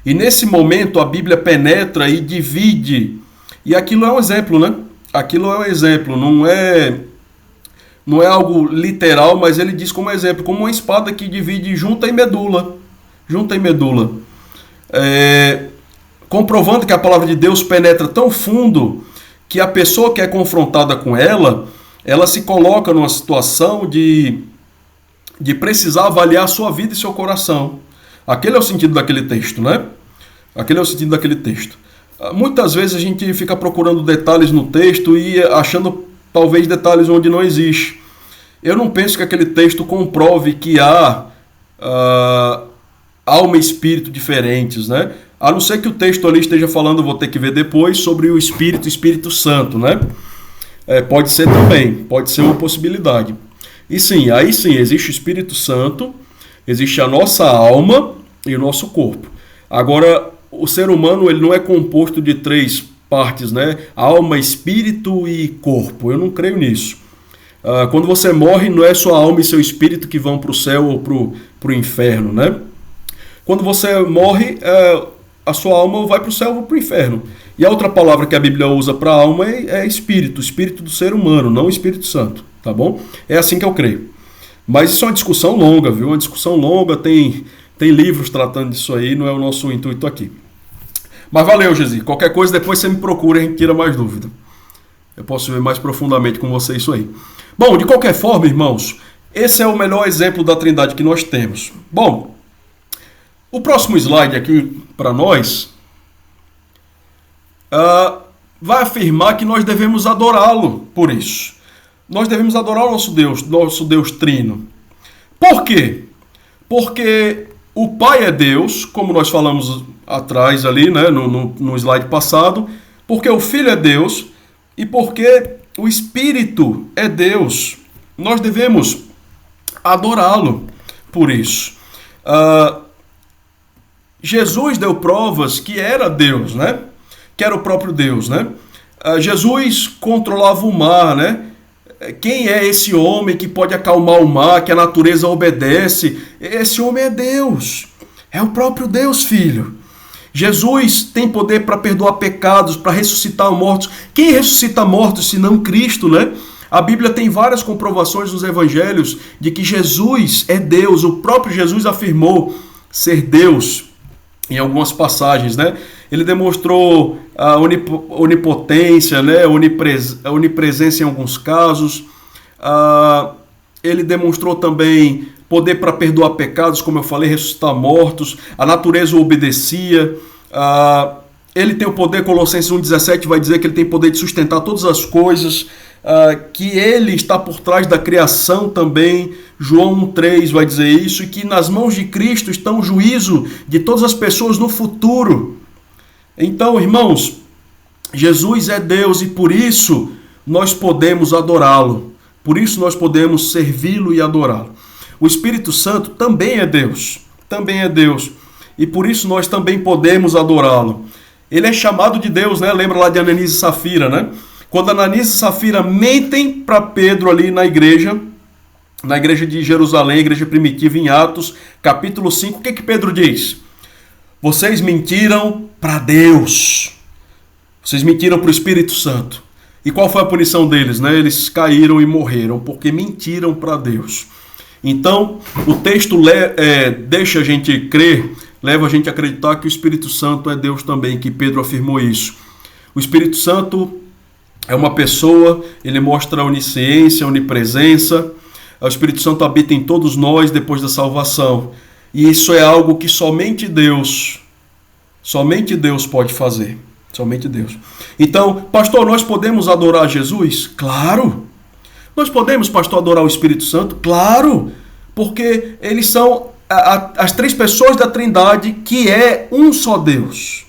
E nesse momento a Bíblia penetra e divide. E aquilo é um exemplo, né? Aquilo é um exemplo, não é algo literal, mas ele diz como exemplo, como uma espada que divide junta e medula. Comprovando que a palavra de Deus penetra tão fundo que a pessoa que é confrontada com ela se coloca numa situação de precisar avaliar a sua vida e seu coração. Aquele é o sentido daquele texto, né? Aquele é o sentido daquele texto. Muitas vezes a gente fica procurando detalhes no texto e achando talvez detalhes onde não existe. Eu não penso que aquele texto comprove que há alma e espírito diferentes, né? A não ser que o texto ali esteja falando, vou ter que ver depois, sobre o Espírito Santo, né? Pode ser também, pode ser uma possibilidade. E sim, aí sim, existe o Espírito Santo, existe a nossa alma e o nosso corpo. Agora, o ser humano, ele não é composto de 3 partes, né? Alma, espírito e corpo. Eu não creio nisso. Quando você morre, não é sua alma e seu espírito que vão para o céu ou para o inferno, né? Quando você morre, a sua alma vai para o céu ou para o inferno. E a outra palavra que a Bíblia usa para alma é espírito, o espírito do ser humano, não o Espírito Santo, tá bom? É assim que eu creio. Mas isso é uma discussão longa, viu? Uma discussão longa, tem livros tratando disso aí, não é o nosso intuito aqui. Mas valeu, Gesi. Qualquer coisa, depois você me procura e a gente tira mais dúvida. Eu posso ver mais profundamente com você isso aí. Bom, de qualquer forma, irmãos, esse é o melhor exemplo da Trindade que nós temos. Bom, o próximo slide aqui para nós vai afirmar que nós devemos adorá-lo por isso. Nós devemos adorar o nosso Deus Trino. Por quê? Porque o Pai é Deus, como nós falamos atrás ali, né, no slide passado, porque o Filho é Deus e porque o Espírito é Deus. Nós devemos adorá-lo por isso. Jesus deu provas que era Deus, né? Que era o próprio Deus, né? Jesus controlava o mar, né? Quem é esse homem que pode acalmar o mar, que a natureza obedece? Esse homem é Deus. É o próprio Deus, filho. Jesus tem poder para perdoar pecados, para ressuscitar mortos. Quem ressuscita mortos senão Cristo, né? A Bíblia tem várias comprovações nos evangelhos de que Jesus é Deus. O próprio Jesus afirmou ser Deus em algumas passagens, né? Ele demonstrou a onipotência, né? A onipresença em alguns casos. Ele demonstrou também poder para perdoar pecados, como eu falei, ressuscitar mortos. A natureza o obedecia. Ele tem o poder, Colossenses 1,17 vai dizer que ele tem poder de sustentar todas as coisas, que ele está por trás da criação também. João 1,3 vai dizer isso, e que nas mãos de Cristo está o juízo de todas as pessoas no futuro. Então, irmãos, Jesus é Deus e por isso nós podemos adorá-lo. Por isso nós podemos servi-lo e adorá-lo. O Espírito Santo também é Deus. Também é Deus. E por isso nós também podemos adorá-lo. Ele é chamado de Deus, né? Lembra lá de Ananias e Safira, né? Quando Ananias e Safira mentem para Pedro ali na igreja de Jerusalém, igreja primitiva em Atos, capítulo 5, o que Pedro diz? Vocês mentiram para Deus. Vocês mentiram para o Espírito Santo. E qual foi a punição deles, né? Eles caíram e morreram porque mentiram para Deus. Então, o texto deixa a gente crer, leva a gente a acreditar que o Espírito Santo é Deus também, que Pedro afirmou isso. O Espírito Santo é uma pessoa, ele mostra a onisciência, a onipresença. O Espírito Santo habita em todos nós depois da salvação. E isso é algo que somente Deus pode fazer. Somente Deus. Então, pastor, nós podemos adorar Jesus? Claro! Nós podemos, pastor, adorar o Espírito Santo? Claro! Porque eles são as três pessoas da Trindade, que é um só Deus.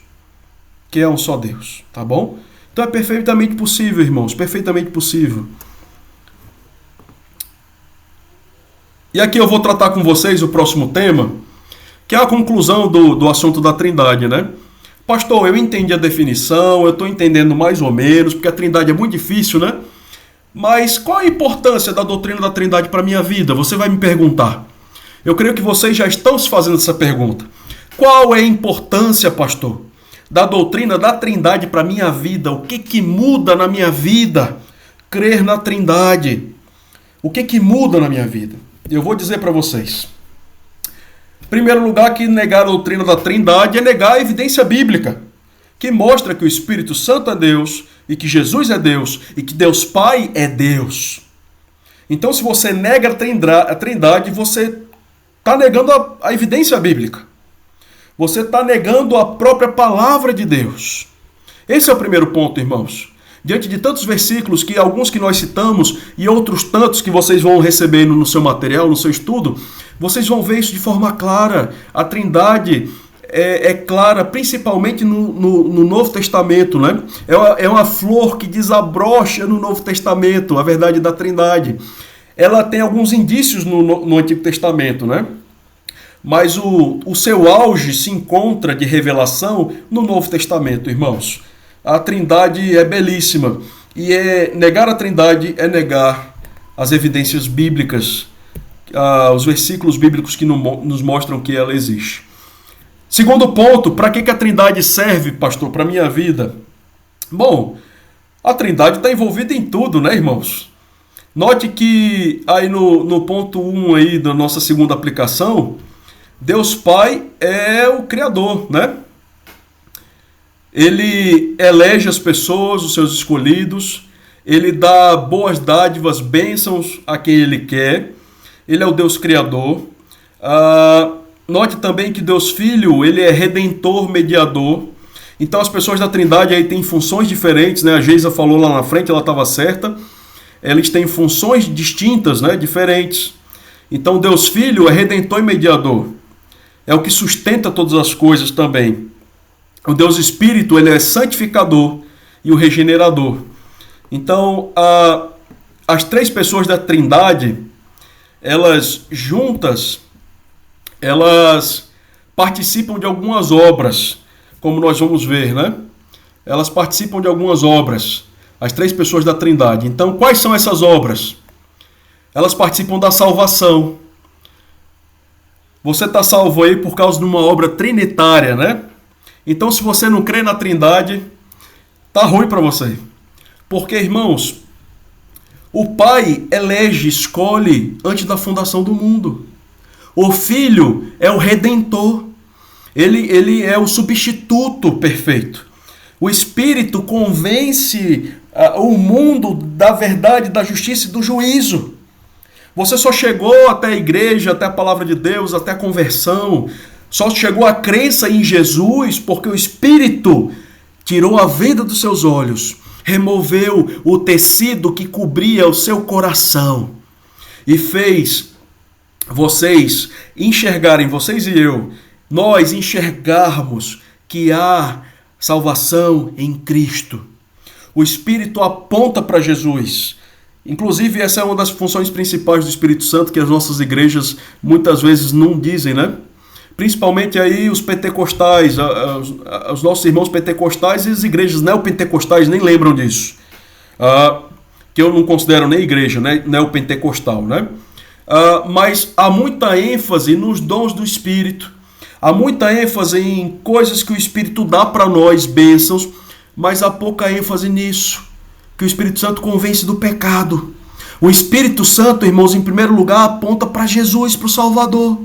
Que é um só Deus, tá bom? Então é perfeitamente possível, irmãos, perfeitamente possível. E aqui eu vou tratar com vocês o próximo tema, que é a conclusão do assunto da Trindade, né? Pastor, eu entendi a definição, eu estou entendendo mais ou menos, porque a Trindade é muito difícil, né? Mas qual a importância da doutrina da Trindade para a minha vida? Você vai me perguntar. Eu creio que vocês já estão se fazendo essa pergunta. Qual é a importância, pastor, da doutrina da Trindade para a minha vida? O que muda na minha vida? Crer na Trindade. O que muda na minha vida? Eu vou dizer para vocês. Em primeiro lugar, que negar a doutrina da Trindade é negar a evidência bíblica, que mostra que o Espírito Santo é Deus, e que Jesus é Deus, e que Deus Pai é Deus. Então, se você nega a Trindade, você está negando a evidência bíblica. Você está negando a própria palavra de Deus. Esse é o primeiro ponto, irmãos. Diante de tantos versículos, que alguns que nós citamos e outros tantos que vocês vão recebendo no seu material, no seu estudo, vocês vão ver isso de forma clara. A Trindade é clara, principalmente no Novo Testamento, né? É uma flor que desabrocha no Novo Testamento, a verdade da Trindade. Ela tem alguns indícios no Antigo Testamento, né? Mas o seu auge se encontra de revelação no Novo Testamento, irmãos. A Trindade é belíssima. E negar a Trindade é negar as evidências bíblicas, os versículos bíblicos que nos mostram que ela existe. Segundo ponto, para que a Trindade serve, pastor, para a minha vida? Bom, a Trindade está envolvida em tudo, né, irmãos? Note que aí no ponto 1 aí da nossa segunda aplicação, Deus Pai é o Criador, né? Ele elege as pessoas, os seus escolhidos, ele dá boas dádivas, bênçãos a quem ele quer, ele é o Deus Criador. Note também que Deus Filho, ele é Redentor, Mediador. Então as pessoas da Trindade aí têm funções diferentes, né? A Geisa falou lá na frente, ela estava certa. Eles têm funções distintas, né? Diferentes. Então Deus Filho é Redentor e Mediador. É o que sustenta todas as coisas também. O Deus Espírito, ele é santificador e o regenerador. Então, as três pessoas da Trindade, elas juntas, elas participam de algumas obras, como nós vamos ver, né? Elas participam de algumas obras, as três pessoas da Trindade. Então, quais são essas obras? Elas participam da salvação. Você está salvo aí por causa de uma obra trinitária, né? Então, se você não crê na Trindade, tá ruim para você. Porque, irmãos, o Pai elege, escolhe antes da fundação do mundo. O Filho é o Redentor. Ele é o substituto perfeito. O Espírito convence o mundo da verdade, da justiça e do juízo. Você só chegou até a igreja, até a palavra de Deus, até a conversão. Só chegou a crença em Jesus porque o Espírito tirou a venda dos seus olhos, removeu o tecido que cobria o seu coração e fez vocês enxergarem, vocês e eu, nós enxergarmos que há salvação em Cristo. O Espírito aponta para Jesus. Inclusive, essa é uma das funções principais do Espírito Santo que as nossas igrejas muitas vezes não dizem, né? Principalmente aí os pentecostais, os nossos irmãos pentecostais e as igrejas neopentecostais nem lembram disso. Que eu não considero nem igreja, né? Neopentecostal, né? Mas há muita ênfase nos dons do Espírito. Há muita ênfase em coisas que o Espírito dá para nós, bênçãos, mas há pouca ênfase nisso, que o Espírito Santo convence do pecado. O Espírito Santo, irmãos, em primeiro lugar, aponta para Jesus, para o Salvador.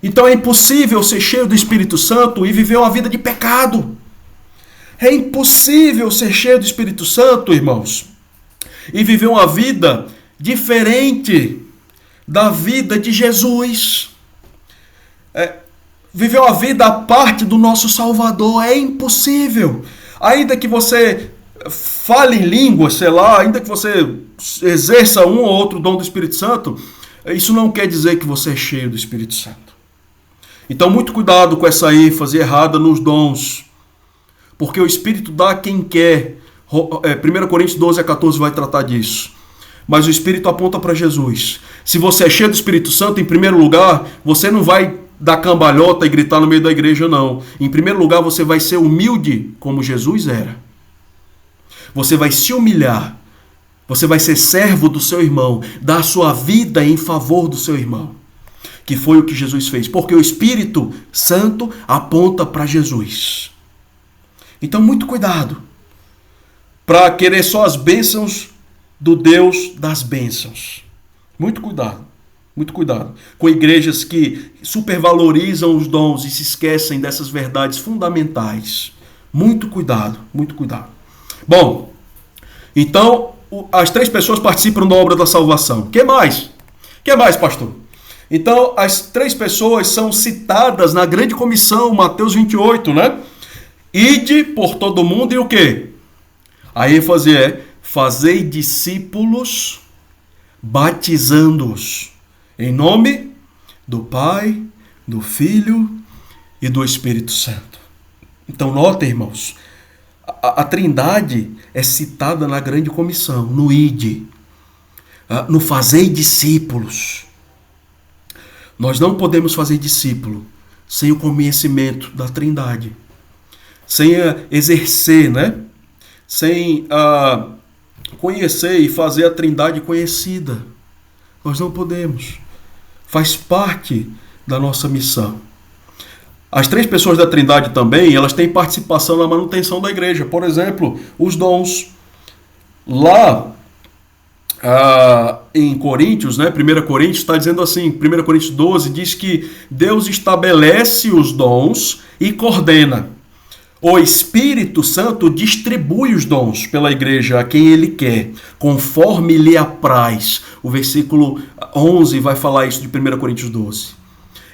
Então é impossível ser cheio do Espírito Santo e viver uma vida de pecado. É impossível ser cheio do Espírito Santo, irmãos, e viver uma vida diferente da vida de Jesus. Viver uma vida à parte do nosso Salvador é impossível. Ainda que você fale em língua, sei lá, ainda que você exerça um ou outro dom do Espírito Santo, isso não quer dizer que você é cheio do Espírito Santo. Então, muito cuidado com essa ênfase errada nos dons, porque o Espírito dá a quem quer. 1 Coríntios 12 a 14 vai tratar disso. Mas o Espírito aponta para Jesus. Se você é cheio do Espírito Santo, em primeiro lugar, você não vai dar cambalhota e gritar no meio da igreja, não. Em primeiro lugar, você vai ser humilde, como Jesus era. Você vai se humilhar. Você vai ser servo do seu irmão, dar a sua vida em favor do seu irmão, que foi o que Jesus fez, porque o Espírito Santo aponta para Jesus. Então, muito cuidado para querer só as bênçãos do Deus das bênçãos. Muito cuidado com igrejas que supervalorizam os dons e se esquecem dessas verdades fundamentais. Muito cuidado. Bom, então, as três pessoas participam da obra da salvação. Que mais, pastor? Então, as três pessoas são citadas na grande comissão, Mateus 28, né? Ide por todo mundo e o quê? A ênfase é: fazei discípulos, batizando-os em nome do Pai, do Filho e do Espírito Santo. Então, notem, irmãos, a Trindade é citada na grande comissão, no ide, no fazei discípulos. Nós não podemos fazer discípulo sem o conhecimento da Trindade, sem exercer, né? Sem conhecer e fazer a Trindade conhecida. Nós não podemos. Faz parte da nossa missão. As três pessoas da Trindade também, elas têm participação na manutenção da igreja. Por exemplo, os dons. Lá em Coríntios, né, 1 Coríntios está dizendo assim, 1 Coríntios 12 diz que Deus estabelece os dons e coordena. O Espírito Santo distribui os dons pela igreja a quem ele quer, conforme lhe apraz. O versículo 11 vai falar isso de 1 Coríntios 12.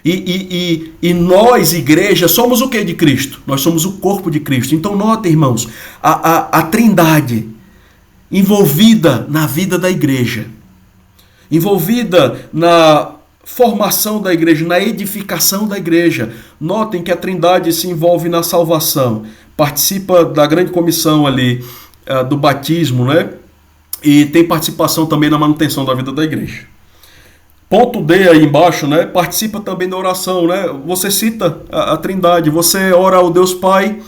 E nós, igreja, somos o que de Cristo? Nós somos o corpo de Cristo. Então notem, irmãos, a trindade envolvida na vida da igreja, envolvida na formação da igreja, na edificação da igreja. Notem que a trindade se envolve na salvação, participa da grande comissão ali, do batismo, né? E tem participação também na manutenção da vida da igreja. Ponto D aí embaixo, né? Participa também da oração, né? Você cita a trindade, você ora ao Deus Pai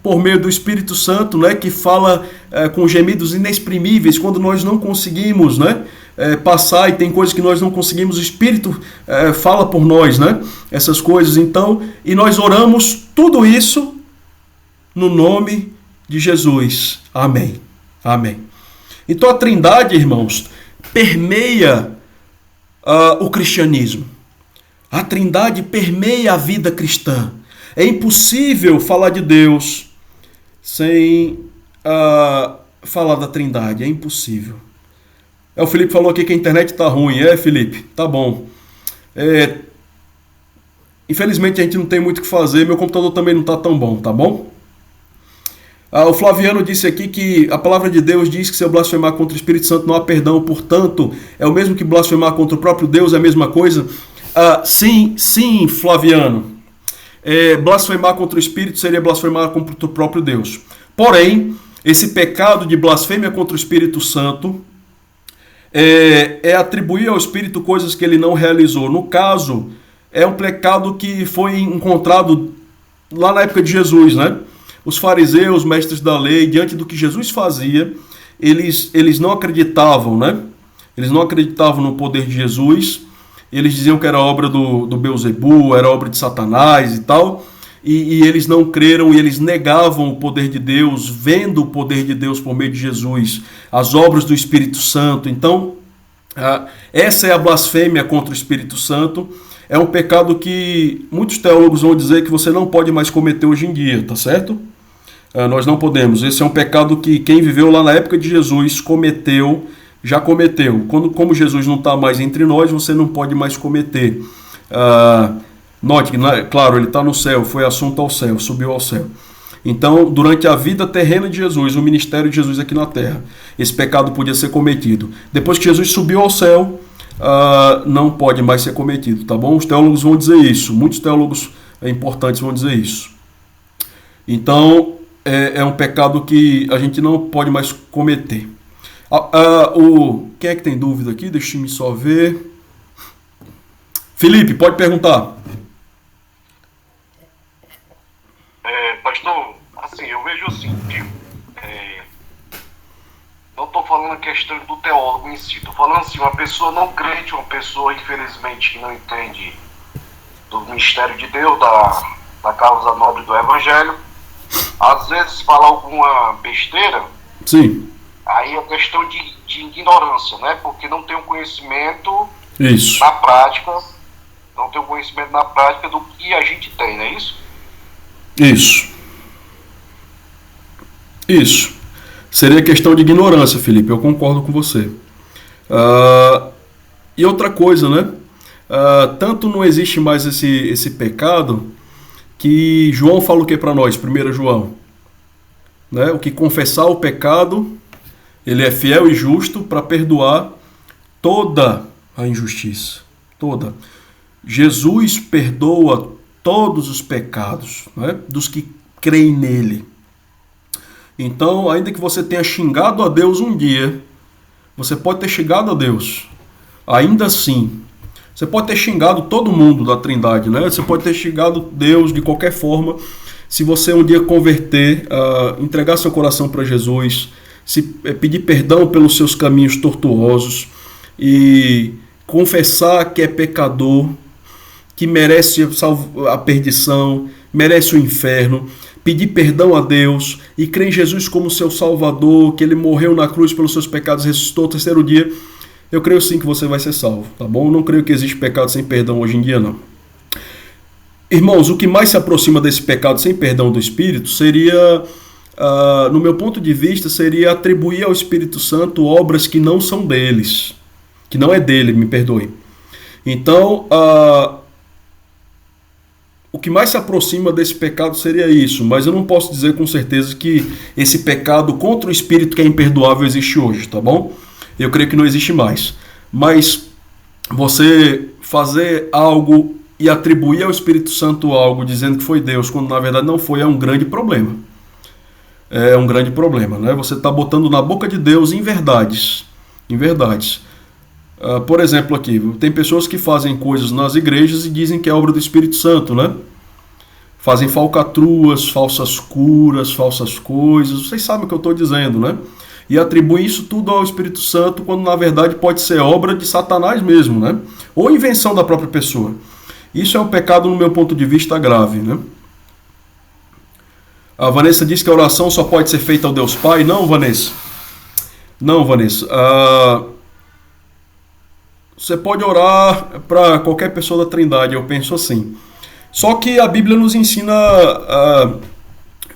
por meio do Espírito Santo, né? Que fala com gemidos inexprimíveis quando nós não conseguimos, né? Passar, e tem coisas que nós não conseguimos, o Espírito fala por nós, né? Essas coisas, então, e nós oramos tudo isso no nome de Jesus. Amém. Amém. Então a trindade, irmãos, permeia o cristianismo. A trindade permeia a vida cristã. É impossível falar de Deus sem falar da trindade. É impossível. O Felipe falou aqui que a internet está ruim. Felipe, tá bom. Infelizmente a gente não tem muito o que fazer. Meu computador também não está tão bom, tá bom? O Flaviano disse aqui que a palavra de Deus diz que se eu blasfemar contra o Espírito Santo não há perdão, portanto, é o mesmo que blasfemar contra o próprio Deus, é a mesma coisa? Sim, Flaviano. Blasfemar contra o Espírito seria blasfemar contra o próprio Deus. Porém, esse pecado de blasfêmia contra o Espírito Santo é atribuir ao Espírito coisas que ele não realizou. No caso, é um pecado que foi encontrado lá na época de Jesus, né? Os fariseus, mestres da lei, diante do que Jesus fazia, eles não acreditavam, né? Eles não acreditavam no poder de Jesus. Eles diziam que era obra do Beelzebu, era obra de Satanás e tal. E eles não creram e eles negavam o poder de Deus, vendo o poder de Deus por meio de Jesus, as obras do Espírito Santo. Então, essa é a blasfêmia contra o Espírito Santo. É um pecado que muitos teólogos vão dizer que você não pode mais cometer hoje em dia, tá certo? Nós não podemos. Esse é um pecado que quem viveu lá na época de Jesus já cometeu. Como Jesus não está mais entre nós, você não pode mais cometer. Note que, claro, ele está no céu, foi assunto ao céu, subiu ao céu. Então, durante a vida terrena de Jesus, o ministério de Jesus aqui na terra, esse pecado podia ser cometido. Depois que Jesus subiu ao céu, não pode mais ser cometido, tá bom? Os teólogos vão dizer isso, muitos teólogos importantes vão dizer isso. Então, é um pecado que a gente não pode mais cometer. Quem é que tem dúvida aqui? Deixa eu só ver. Felipe, pode perguntar. Pastor, assim, eu vejo assim, não estou falando a questão do teólogo em si, estou falando assim, uma pessoa não crente, uma pessoa, infelizmente, que não entende do mistério de Deus, da causa nobre do Evangelho, às vezes fala alguma besteira. Sim. Aí é questão de ignorância, né? Porque não tem um conhecimento isso. Na prática, não tem um conhecimento na prática do que a gente tem, não é isso? Isso. Seria questão de ignorância, Felipe, eu concordo com você. E outra coisa, né? Tanto não existe mais esse pecado que João fala o que para nós? 1 João. Né? O que confessar o pecado, ele é fiel e justo para perdoar toda a injustiça. Toda. Jesus perdoa todos os pecados, né? Dos que creem nele. Então, ainda que você tenha xingado a Deus um dia, você pode ter xingado a Deus. Ainda assim, você pode ter xingado todo mundo da Trindade, né? Você pode ter xingado Deus de qualquer forma. Se você um dia converter, entregar seu coração para Jesus, pedir perdão pelos seus caminhos tortuosos e confessar que é pecador, que merece a perdição, merece o inferno, pedir perdão a Deus e crer em Jesus como seu Salvador, que ele morreu na cruz pelos seus pecados, ressuscitou ao terceiro dia, eu creio sim que você vai ser salvo, tá bom? Eu não creio que existe pecado sem perdão hoje em dia, não. Irmãos, o que mais se aproxima desse pecado sem perdão do Espírito seria, no meu ponto de vista, seria atribuir ao Espírito Santo obras que não são deles. que não é dele, me perdoe. Então, o que mais se aproxima desse pecado seria isso, mas eu não posso dizer com certeza que esse pecado contra o espírito que é imperdoável existe hoje, tá bom? Eu creio que não existe mais. Mas você fazer algo e atribuir ao Espírito Santo algo dizendo que foi Deus, quando na verdade não foi, é um grande problema. É um grande problema, né? Você está botando na boca de Deus inverdades. Inverdades. Por exemplo, aqui, tem pessoas que fazem coisas nas igrejas e dizem que é obra do Espírito Santo, né? Fazem falcatruas, falsas curas, falsas coisas, vocês sabem o que eu estou dizendo, né? E atribuem isso tudo ao Espírito Santo, quando na verdade pode ser obra de Satanás mesmo, né? Ou invenção da própria pessoa. Isso é um pecado, no meu ponto de vista, grave, né? A Vanessa disse que a oração só pode ser feita ao Deus Pai. Não, Vanessa. Não, Vanessa. Você pode orar para qualquer pessoa da Trindade, eu penso assim. Só que a Bíblia nos ensina,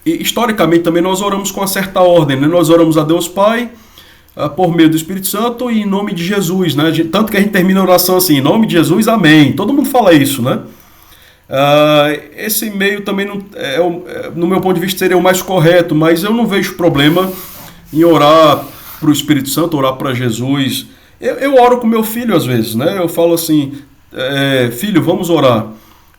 historicamente também nós oramos com uma certa ordem, né? Nós oramos a Deus Pai por meio do Espírito Santo e em nome de Jesus, né? Tanto que a gente termina a oração assim, em nome de Jesus, amém. Todo mundo fala isso, né? Esse meio também, não, no meu ponto de vista, seria o mais correto, mas eu não vejo problema em orar para o Espírito Santo, orar para Jesus. Eu oro com meu filho às vezes, né? Eu falo assim, filho, vamos orar.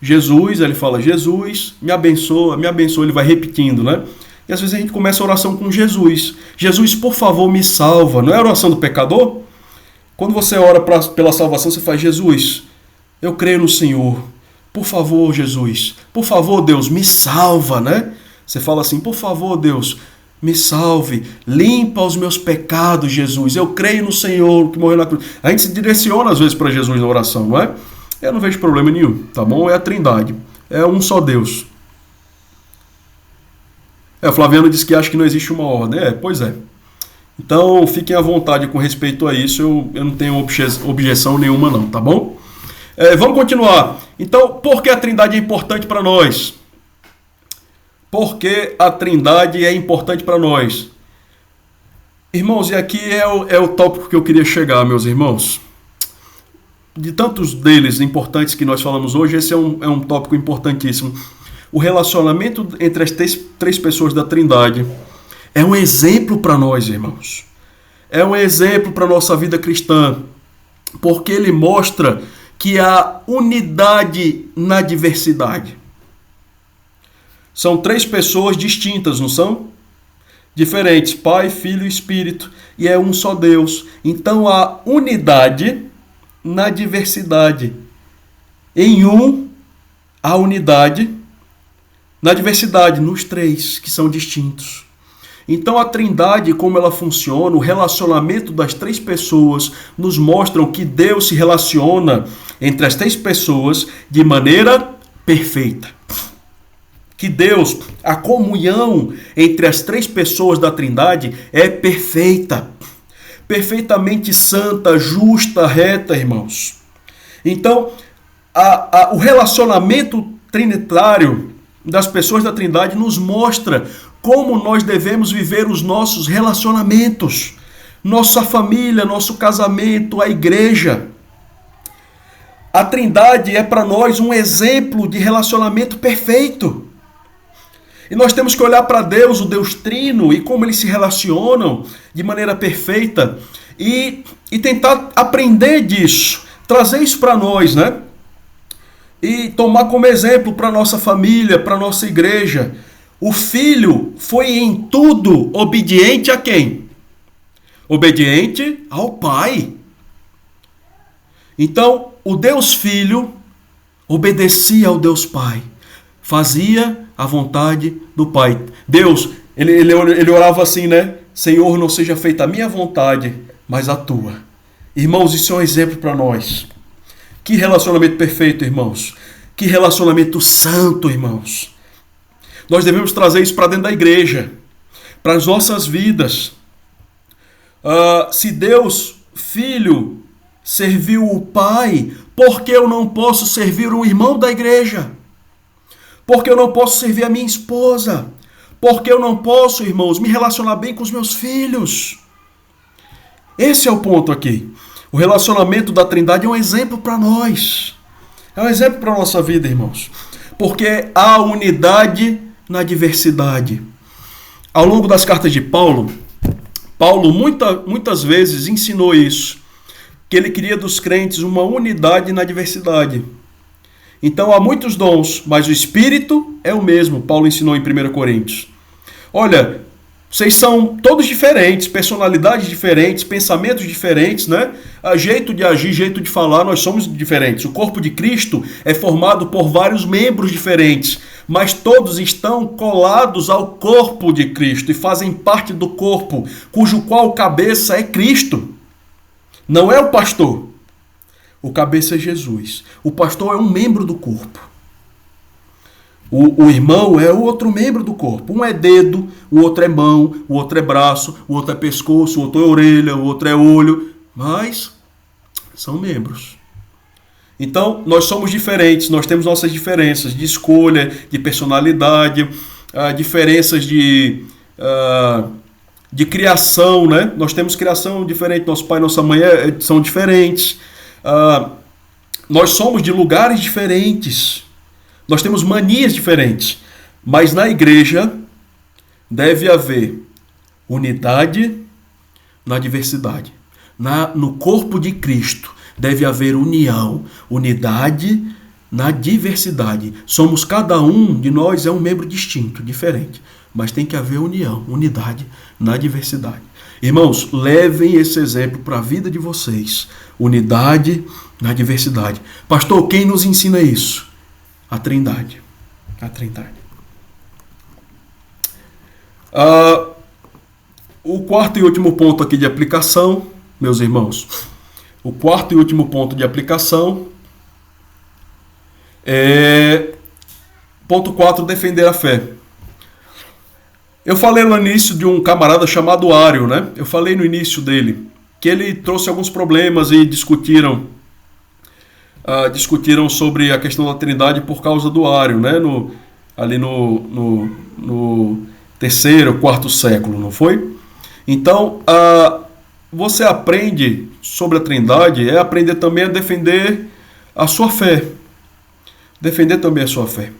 Jesus, ele fala, Jesus, me abençoa, ele vai repetindo, né? E às vezes a gente começa a oração com Jesus. Jesus, por favor, me salva. Não é a oração do pecador? Quando você ora pela salvação, você faz, Jesus, eu creio no Senhor. Por favor, Jesus. Por favor, Deus, me salva, né? Você fala assim, por favor, Deus, me salve, limpa os meus pecados, Jesus. Eu creio no Senhor que morreu na cruz. A gente se direciona às vezes para Jesus na oração, não é? Eu não vejo problema nenhum, tá bom? É a Trindade. É um só Deus. O Flaviano disse que acha que não existe uma ordem. Pois é. Então, fiquem à vontade com respeito a isso. Eu não tenho objeção nenhuma não, tá bom? Vamos continuar. Então, por que a Trindade é importante para nós? Porque a Trindade é importante para nós. Irmãos, e aqui é o tópico que eu queria chegar, meus irmãos. De tantos deles importantes que nós falamos hoje, esse é um tópico importantíssimo. O relacionamento entre as três pessoas da Trindade é um exemplo para nós, irmãos. É um exemplo para a nossa vida cristã, porque ele mostra que há unidade na diversidade. São três pessoas distintas, não são? Diferentes, Pai, Filho e Espírito, e é um só Deus. Então há unidade na diversidade. Em um, há unidade na diversidade, nos três, que são distintos. Então a Trindade, como ela funciona, o relacionamento das três pessoas, nos mostram que Deus se relaciona entre as três pessoas de maneira perfeita. Que Deus, a comunhão entre as três pessoas da Trindade é perfeita. Perfeitamente santa, justa, reta, irmãos. Então, o relacionamento trinitário das pessoas da Trindade nos mostra como nós devemos viver os nossos relacionamentos, nossa família, nosso casamento, a igreja. A Trindade é para nós um exemplo de relacionamento perfeito. E nós temos que olhar para Deus, o Deus Trino, e como eles se relacionam de maneira perfeita e tentar aprender disso, trazer isso para nós, né? E tomar como exemplo para a nossa família, para a nossa igreja. O Filho foi em tudo obediente a quem? Obediente ao Pai. Então, o Deus Filho obedecia ao Deus Pai. Fazia a vontade do Pai. Deus, ele orava assim, né? Senhor, não seja feita a minha vontade, mas a tua. Irmãos, isso é um exemplo para nós. Que relacionamento perfeito, irmãos. Que relacionamento santo, irmãos. Nós devemos trazer isso para dentro da igreja, para as nossas vidas. Se Deus, Filho, serviu o Pai, por que eu não posso servir um irmão da igreja? Porque eu não posso servir a minha esposa? Porque eu não posso, irmãos, me relacionar bem com os meus filhos? Esse é o ponto aqui. O relacionamento da Trindade é um exemplo para nós. É um exemplo para a nossa vida, irmãos. Porque há unidade na diversidade. Ao longo das cartas de Paulo, muitas vezes ensinou isso. Que ele queria dos crentes uma unidade na diversidade. Então há muitos dons, mas o Espírito é o mesmo. Paulo ensinou em 1 Coríntios. Olha, vocês são todos diferentes, personalidades diferentes, pensamentos diferentes, né? Jeito de agir, jeito de falar, nós somos diferentes. O corpo de Cristo é formado por vários membros diferentes, mas todos estão colados ao corpo de Cristo e fazem parte do corpo, cujo qual cabeça é Cristo. Não é o pastor. O cabeça é Jesus. O pastor é um membro do corpo. O irmão é o outro membro do corpo. Um é dedo, o outro é mão, o outro é braço, o outro é pescoço, o outro é orelha, o outro é olho. Mas são membros. Então, nós somos diferentes, nós temos nossas diferenças de escolha, de personalidade, diferenças de criação, né? Nós temos criação diferente, nosso pai e nossa mãe são diferentes. Nós somos de lugares diferentes. Nós temos manias diferentes, mas na igreja deve haver unidade na diversidade. No corpo de Cristo deve haver união, unidade na diversidade. Somos, cada um de nós é um membro distinto, diferente, mas tem que haver união, unidade na diversidade. Irmãos, levem esse exemplo para a vida de vocês. Unidade na diversidade. Pastor, quem nos ensina isso? A Trindade. A Trindade. O quarto e último ponto aqui de aplicação, meus irmãos. O quarto e último ponto de aplicação é ponto 4, defender a fé. Eu falei no início de um camarada chamado Ário, né? Eu falei no início dele que ele trouxe alguns problemas e discutiram sobre a questão da Trindade por causa do Ário, né? Ali no terceiro, quarto século, não foi? Então, você aprende sobre a Trindade, é aprender também a defender a sua fé. Defender também a sua fé.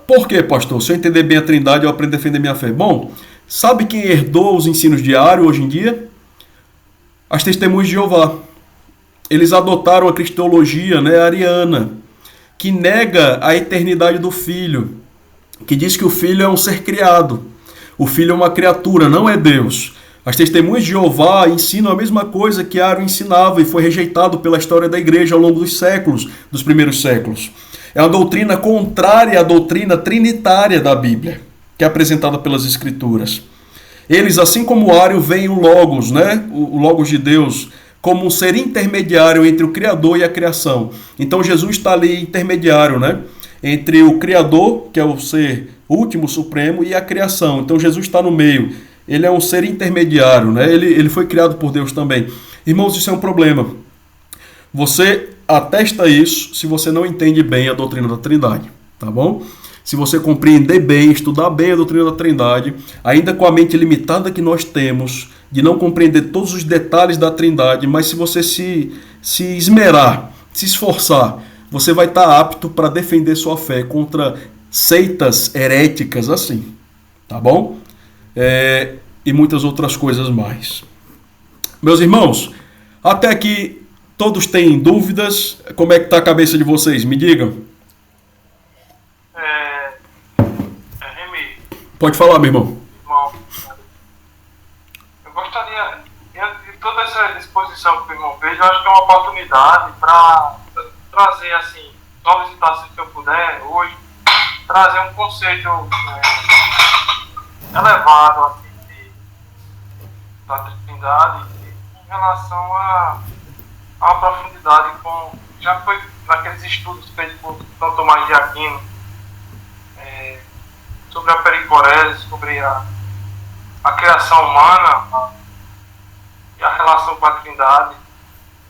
Por quê, pastor? Se eu entender bem a Trindade, eu aprendo a defender minha fé. Bom, sabe quem herdou os ensinos de Ário hoje em dia? As Testemunhas de Jeová. Eles adotaram a cristologia, né, ariana, que nega a eternidade do Filho, que diz que o Filho é um ser criado. O Filho é uma criatura, não é Deus. As Testemunhas de Jeová ensinam a mesma coisa que Ário ensinava e foi rejeitado pela história da igreja ao longo dos séculos, dos primeiros séculos. É uma doutrina contrária à doutrina trinitária da Bíblia, que é apresentada pelas Escrituras. Eles, assim como Ário, veem o Logos, né? O Logos de Deus, como um ser intermediário entre o Criador e a criação. Então Jesus está ali intermediário, né? Entre o Criador, que é o ser último, supremo, e a criação. Então Jesus está no meio. Ele é um ser intermediário, né? Ele foi criado por Deus também. Irmãos, isso é um problema. Você atesta isso se você não entende bem a doutrina da Trindade, tá bom? Se você compreender bem, estudar bem a doutrina da Trindade, ainda com a mente limitada que nós temos, de não compreender todos os detalhes da Trindade, mas se você se esmerar, se esforçar, você vai estar apto para defender sua fé contra seitas heréticas assim, tá bom? E muitas outras coisas mais. Meus irmãos, até aqui todos têm dúvidas? Como é que está a cabeça de vocês? Me digam. Remy. Pode falar, meu irmão. Eu gostaria, de toda essa exposição que o irmão fez, eu acho que é uma oportunidade para trazer, assim, só visitar se eu puder hoje, trazer um conceito elevado, assim, da Trindade em relação a profundidade, já foi naqueles estudos feitos por São Tomás de Aquino, sobre a pericorese, sobre a criação humana e a relação com a Trindade,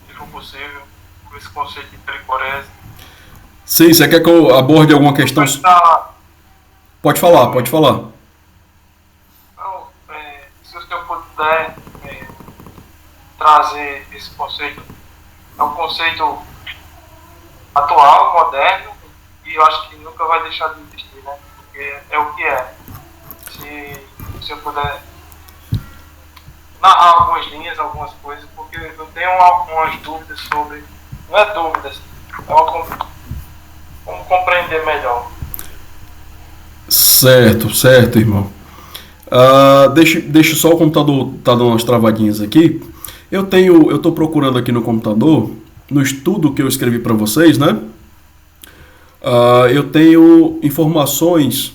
se for possível, com esse conceito de pericorese. Sim, você quer que eu aborde alguma questão? Pode falar, pode falar. Não, se o senhor puder trazer esse conceito. É um conceito atual, moderno, e eu acho que nunca vai deixar de existir, né? Porque é o que é. Se eu puder narrar algumas linhas, algumas coisas, porque eu tenho algumas dúvidas sobre... Não é dúvidas, é como compreender melhor. Certo, irmão. Deixa só o computador tá dando umas travadinhas aqui. Eu tô procurando aqui no computador, no estudo que eu escrevi para vocês, né? Eu tenho informações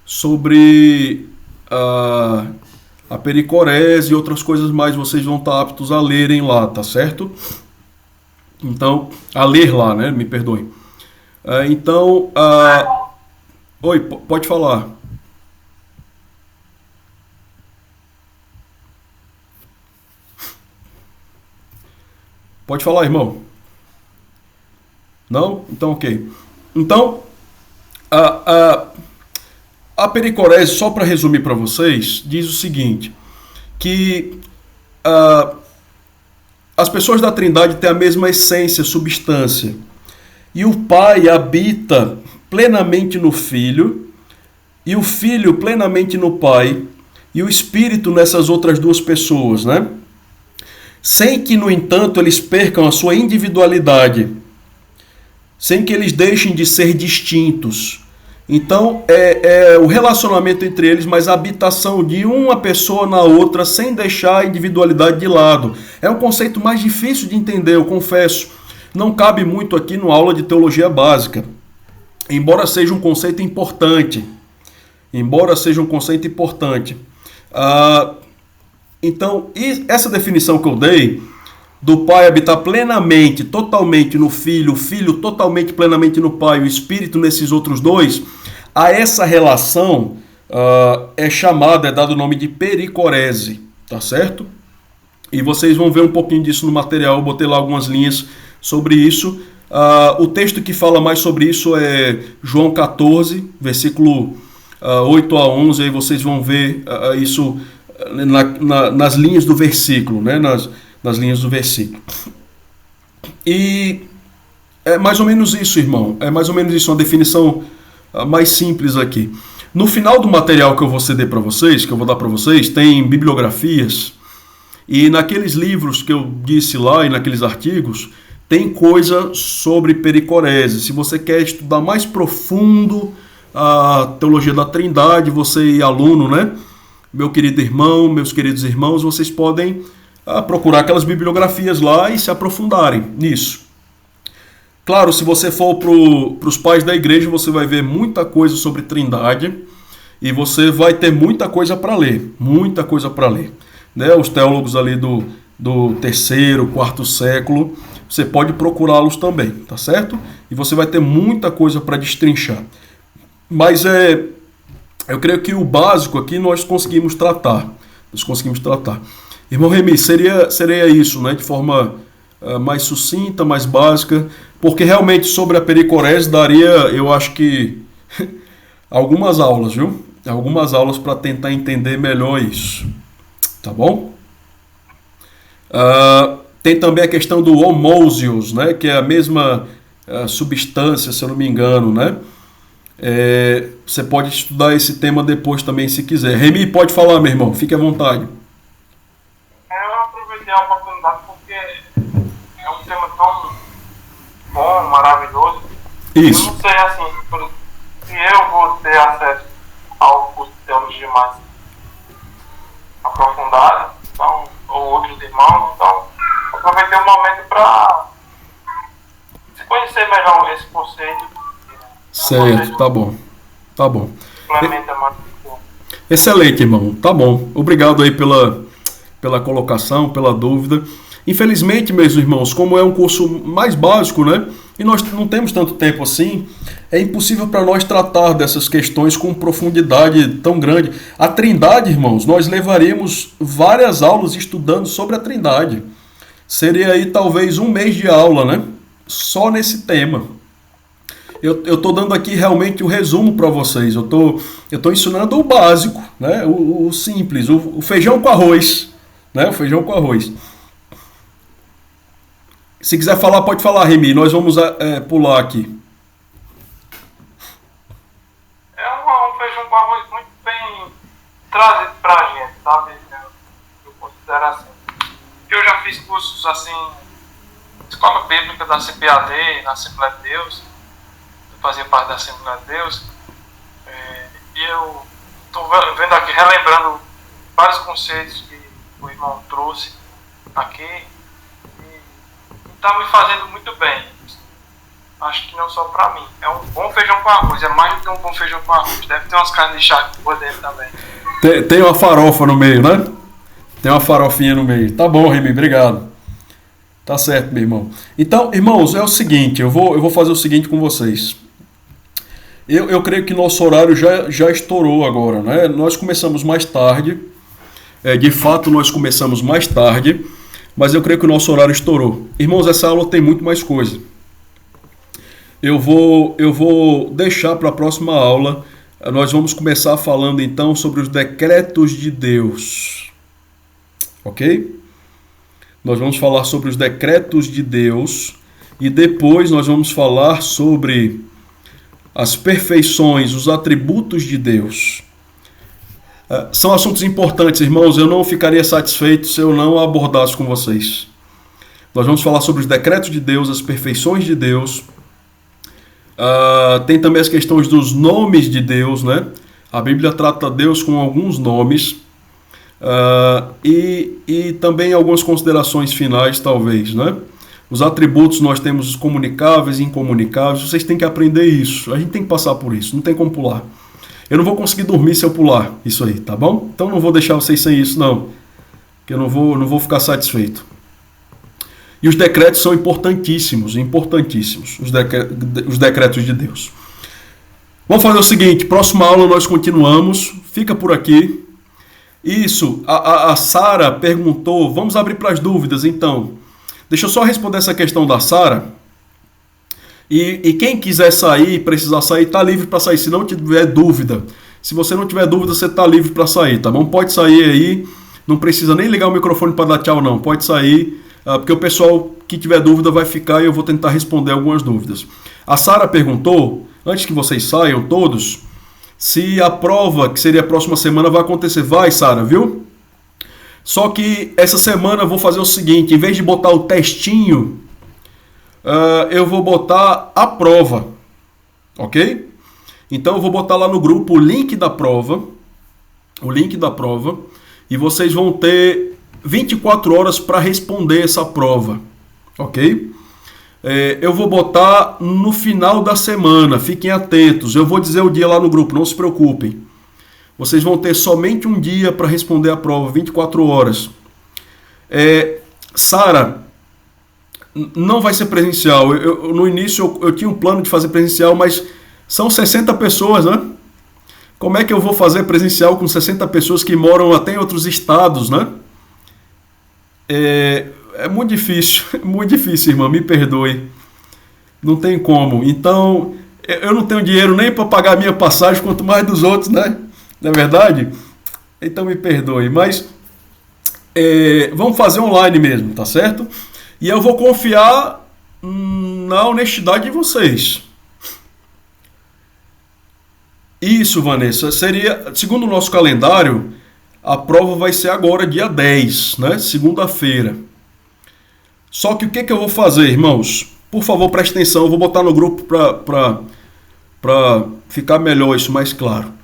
sobre a pericorese e outras coisas mais. Vocês vão estar aptos a lerem lá, tá certo? Então, a ler lá, né? Me perdoem. Oi, pode falar. Pode falar, irmão. Não? Então, ok. Então, a pericorese, só para resumir para vocês, diz o seguinte, que as pessoas da Trindade têm a mesma essência, substância. E o Pai habita plenamente no Filho, e o Filho plenamente no Pai, e o Espírito nessas outras duas pessoas, né? Sem que, no entanto, eles percam a sua individualidade, sem que eles deixem de ser distintos. Então, é o relacionamento entre eles, mas a habitação de uma pessoa na outra, sem deixar a individualidade de lado. É um conceito mais difícil de entender, eu confesso. Não cabe muito aqui no aula de teologia básica, embora seja um conceito importante. Então, essa definição que eu dei, do Pai habitar plenamente, totalmente no Filho, o Filho totalmente, plenamente no Pai, o Espírito nesses outros dois, a essa relação é dado o nome de pericorese, tá certo? E vocês vão ver um pouquinho disso no material, eu botei lá algumas linhas sobre isso. O texto que fala mais sobre isso é João 14, versículo 8 a 11, aí vocês vão ver isso nas linhas do versículo, né? Nas linhas do versículo. E é mais ou menos isso, irmão. É mais ou menos isso, uma definição mais simples aqui. No final do material que eu vou ceder para vocês, que eu vou dar para vocês, tem bibliografias. E naqueles livros que eu disse lá e naqueles artigos, tem coisa sobre pericorese. Se você quer estudar mais profundo a teologia da Trindade, você e aluno, né? Meu querido irmão, meus queridos irmãos, vocês podem procurar aquelas bibliografias lá e se aprofundarem nisso. Claro, se você for para os pais da igreja, você vai ver muita coisa sobre Trindade e você vai ter muita coisa para ler, né? Os teólogos ali do 3º, 4º século, você pode procurá-los também, tá certo? E você vai ter muita coisa para destrinchar. Mas eu creio que o básico aqui nós conseguimos tratar. Irmão Remi, seria isso, né? De forma mais sucinta, mais básica, porque realmente sobre a pericorese daria, eu acho que, algumas aulas, viu? Algumas aulas para tentar entender melhor isso. Tá bom? Tem também a questão do homousios, né? Que é a mesma substância, se eu não me engano, né? Você pode estudar esse tema depois também, se quiser. Remi, pode falar, meu irmão. Fique à vontade. Eu aproveitei a oportunidade porque é um tema tão bom, maravilhoso. Isso. Eu não sei, assim, se eu vou ter acesso ao curso de teologia mais aprofundado, então, ou outros irmãos, então aproveitei o momento para se conhecer melhor esse conceito. Certo, tá bom. Complementa mais. Excelente, irmão. Tá bom. Obrigado aí pela colocação, pela dúvida. Infelizmente, meus irmãos, como é um curso mais básico, né? E nós não temos tanto tempo assim, é impossível para nós tratar dessas questões com profundidade tão grande. A Trindade, irmãos, nós levaremos várias aulas estudando sobre a Trindade. Seria aí talvez um mês de aula, né? Só nesse tema. Eu estou dando aqui realmente o resumo para vocês. Eu tô ensinando o básico, né? O simples, o feijão com arroz, né? O feijão com arroz. Se quiser falar, pode falar, Remy. Nós vamos pular aqui. É um feijão com arroz muito bem trazido pra gente, sabe? Eu considero assim. Eu já fiz cursos assim, escola bíblica da CPAD, na Assembleia de Deus. Eu fazia parte da Assembleia de Deus. E eu estou vendo aqui, relembrando vários conceitos que o irmão trouxe aqui. E está me fazendo muito bem. Acho que não só para mim. É um bom feijão com arroz. É mais do que um bom feijão com arroz. Deve ter umas carnes de charque por dentro também. Tem uma farofa no meio, né? Tem uma farofinha no meio. Tá bom, Remy, obrigado. Tá certo, meu irmão. Então, irmãos, é o seguinte. Eu vou fazer o seguinte com vocês. Eu creio que nosso horário já estourou agora, né? Nós começamos mais tarde. De fato, nós começamos mais tarde. Mas eu creio que o nosso horário estourou. Irmãos, essa aula tem muito mais coisa. Eu vou deixar para a próxima aula. Nós vamos começar falando então sobre os decretos de Deus. Ok? Nós vamos falar sobre os decretos de Deus. E depois nós vamos falar sobre as perfeições, os atributos de Deus. São assuntos importantes, irmãos. Eu não ficaria satisfeito se eu não abordasse com vocês. Nós vamos falar sobre os decretos de Deus, as perfeições de Deus. Tem também as questões dos nomes de Deus, né? A Bíblia trata Deus com alguns nomes. E também algumas considerações finais, talvez, né? Os atributos, nós temos os comunicáveis e incomunicáveis. Vocês têm que aprender isso. A gente tem que passar por isso. Não tem como pular. Eu não vou conseguir dormir se eu pular isso aí, tá bom? Então não vou deixar vocês sem isso, não. Porque eu não vou ficar satisfeito. E os decretos são importantíssimos, importantíssimos. Os decretos de Deus. Vamos fazer o seguinte. Próxima aula nós continuamos. Fica por aqui. Isso, a Sara perguntou. Vamos abrir para as dúvidas, então. Deixa eu só responder essa questão da Sara. E quem quiser sair, precisar sair, está livre para sair. Se não tiver dúvida, se você não tiver dúvida, você está livre para sair, tá bom? Pode sair aí, não precisa nem ligar o microfone para dar tchau, não. Pode sair, porque o pessoal que tiver dúvida vai ficar e eu vou tentar responder algumas dúvidas. A Sara perguntou, antes que vocês saiam todos, se a prova, que seria a próxima semana, vai acontecer. Vai, Sara, viu? Só que essa semana eu vou fazer o seguinte, em vez de botar o textinho, eu vou botar a prova, ok? Então eu vou botar lá no grupo o link da prova, e vocês vão ter 24 horas para responder essa prova, ok? Eu vou botar no final da semana, fiquem atentos, eu vou dizer o dia lá no grupo, não se preocupem. Vocês vão ter somente um dia para responder a prova, 24 horas. Sara, não vai ser presencial. No início eu tinha um plano de fazer presencial, mas são 60 pessoas, né? Como é que eu vou fazer presencial com 60 pessoas que moram até em outros estados, né? É muito difícil, irmã, me perdoe. Não tem como. Então, eu não tenho dinheiro nem para pagar a minha passagem, quanto mais dos outros, né? Não é verdade? Então me perdoe, mas vamos fazer online mesmo, tá certo? E eu vou confiar na honestidade de vocês. Isso, Vanessa, seria, segundo o nosso calendário, a prova vai ser agora, dia 10, né? Segunda-feira. Só que o que eu vou fazer, irmãos? Por favor, preste atenção, eu vou botar no grupo para ficar melhor isso mais claro.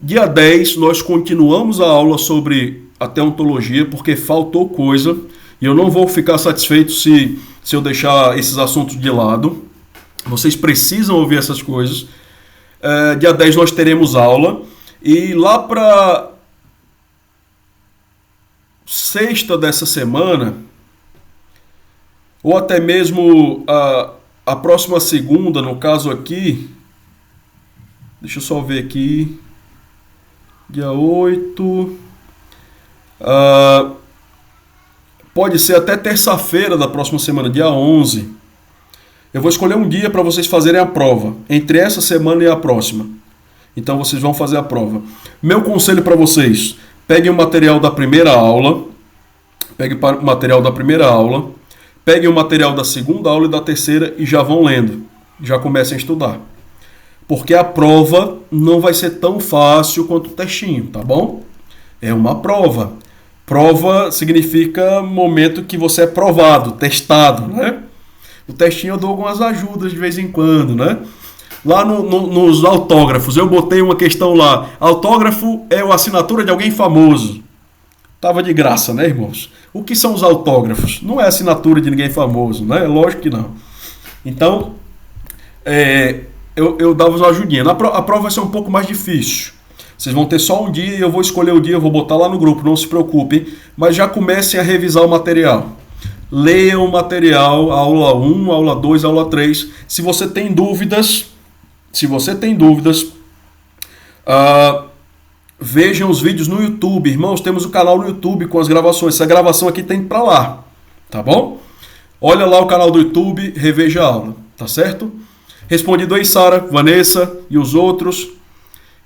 Dia 10, nós continuamos a aula sobre a teontologia, porque faltou coisa, e eu não vou ficar satisfeito se eu deixar esses assuntos de lado. Vocês precisam ouvir essas coisas. Dia 10 nós teremos aula, e lá para sexta dessa semana, ou até mesmo a próxima segunda, no caso aqui, deixa eu só ver aqui, dia 8, pode ser até terça-feira da próxima semana, dia 11. Eu vou escolher um dia para vocês fazerem a prova, entre essa semana e a próxima. Então vocês vão fazer a prova. Meu conselho para vocês, peguem o material da primeira aula, peguem o material da segunda aula e da terceira e já vão lendo. Já comecem a estudar. Porque a prova não vai ser tão fácil quanto o textinho, tá bom? É uma prova. Prova significa momento que você é provado, testado, né? O textinho eu dou algumas ajudas de vez em quando, né? Lá nos autógrafos, eu botei uma questão lá. Autógrafo é a assinatura de alguém famoso. Tava de graça, né, irmãos? O que são os autógrafos? Não é assinatura de ninguém famoso, né? Lógico que não. Então, eu dava uma ajudinha. A prova vai ser um pouco mais difícil. Vocês vão ter só um dia e eu vou escolher o dia, eu vou botar lá no grupo, não se preocupem. Mas já comecem a revisar o material. Leiam o material, aula 1, aula 2, aula 3. Se você tem dúvidas, vejam os vídeos no YouTube. Irmãos, temos o canal no YouTube com as gravações. Essa gravação aqui tem pra lá, tá bom? Olha lá o canal do YouTube, reveja a aula, tá certo? Respondido aí, Sara, Vanessa e os outros.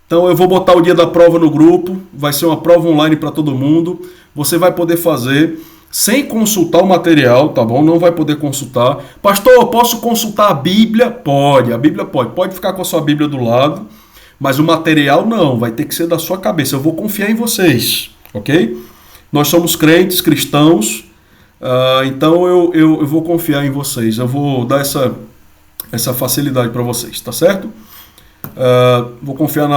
Então eu vou botar o dia da prova no grupo. Vai ser uma prova online para todo mundo. Você vai poder fazer sem consultar o material, tá bom? Não vai poder consultar. Pastor, eu posso consultar a Bíblia? Pode, a Bíblia pode. Pode ficar com a sua Bíblia do lado, mas o material não, vai ter que ser da sua cabeça. Eu vou confiar em vocês, ok? Nós somos crentes, cristãos, então eu vou confiar em vocês. Eu vou dar essa facilidade para vocês, tá certo? Vou confiar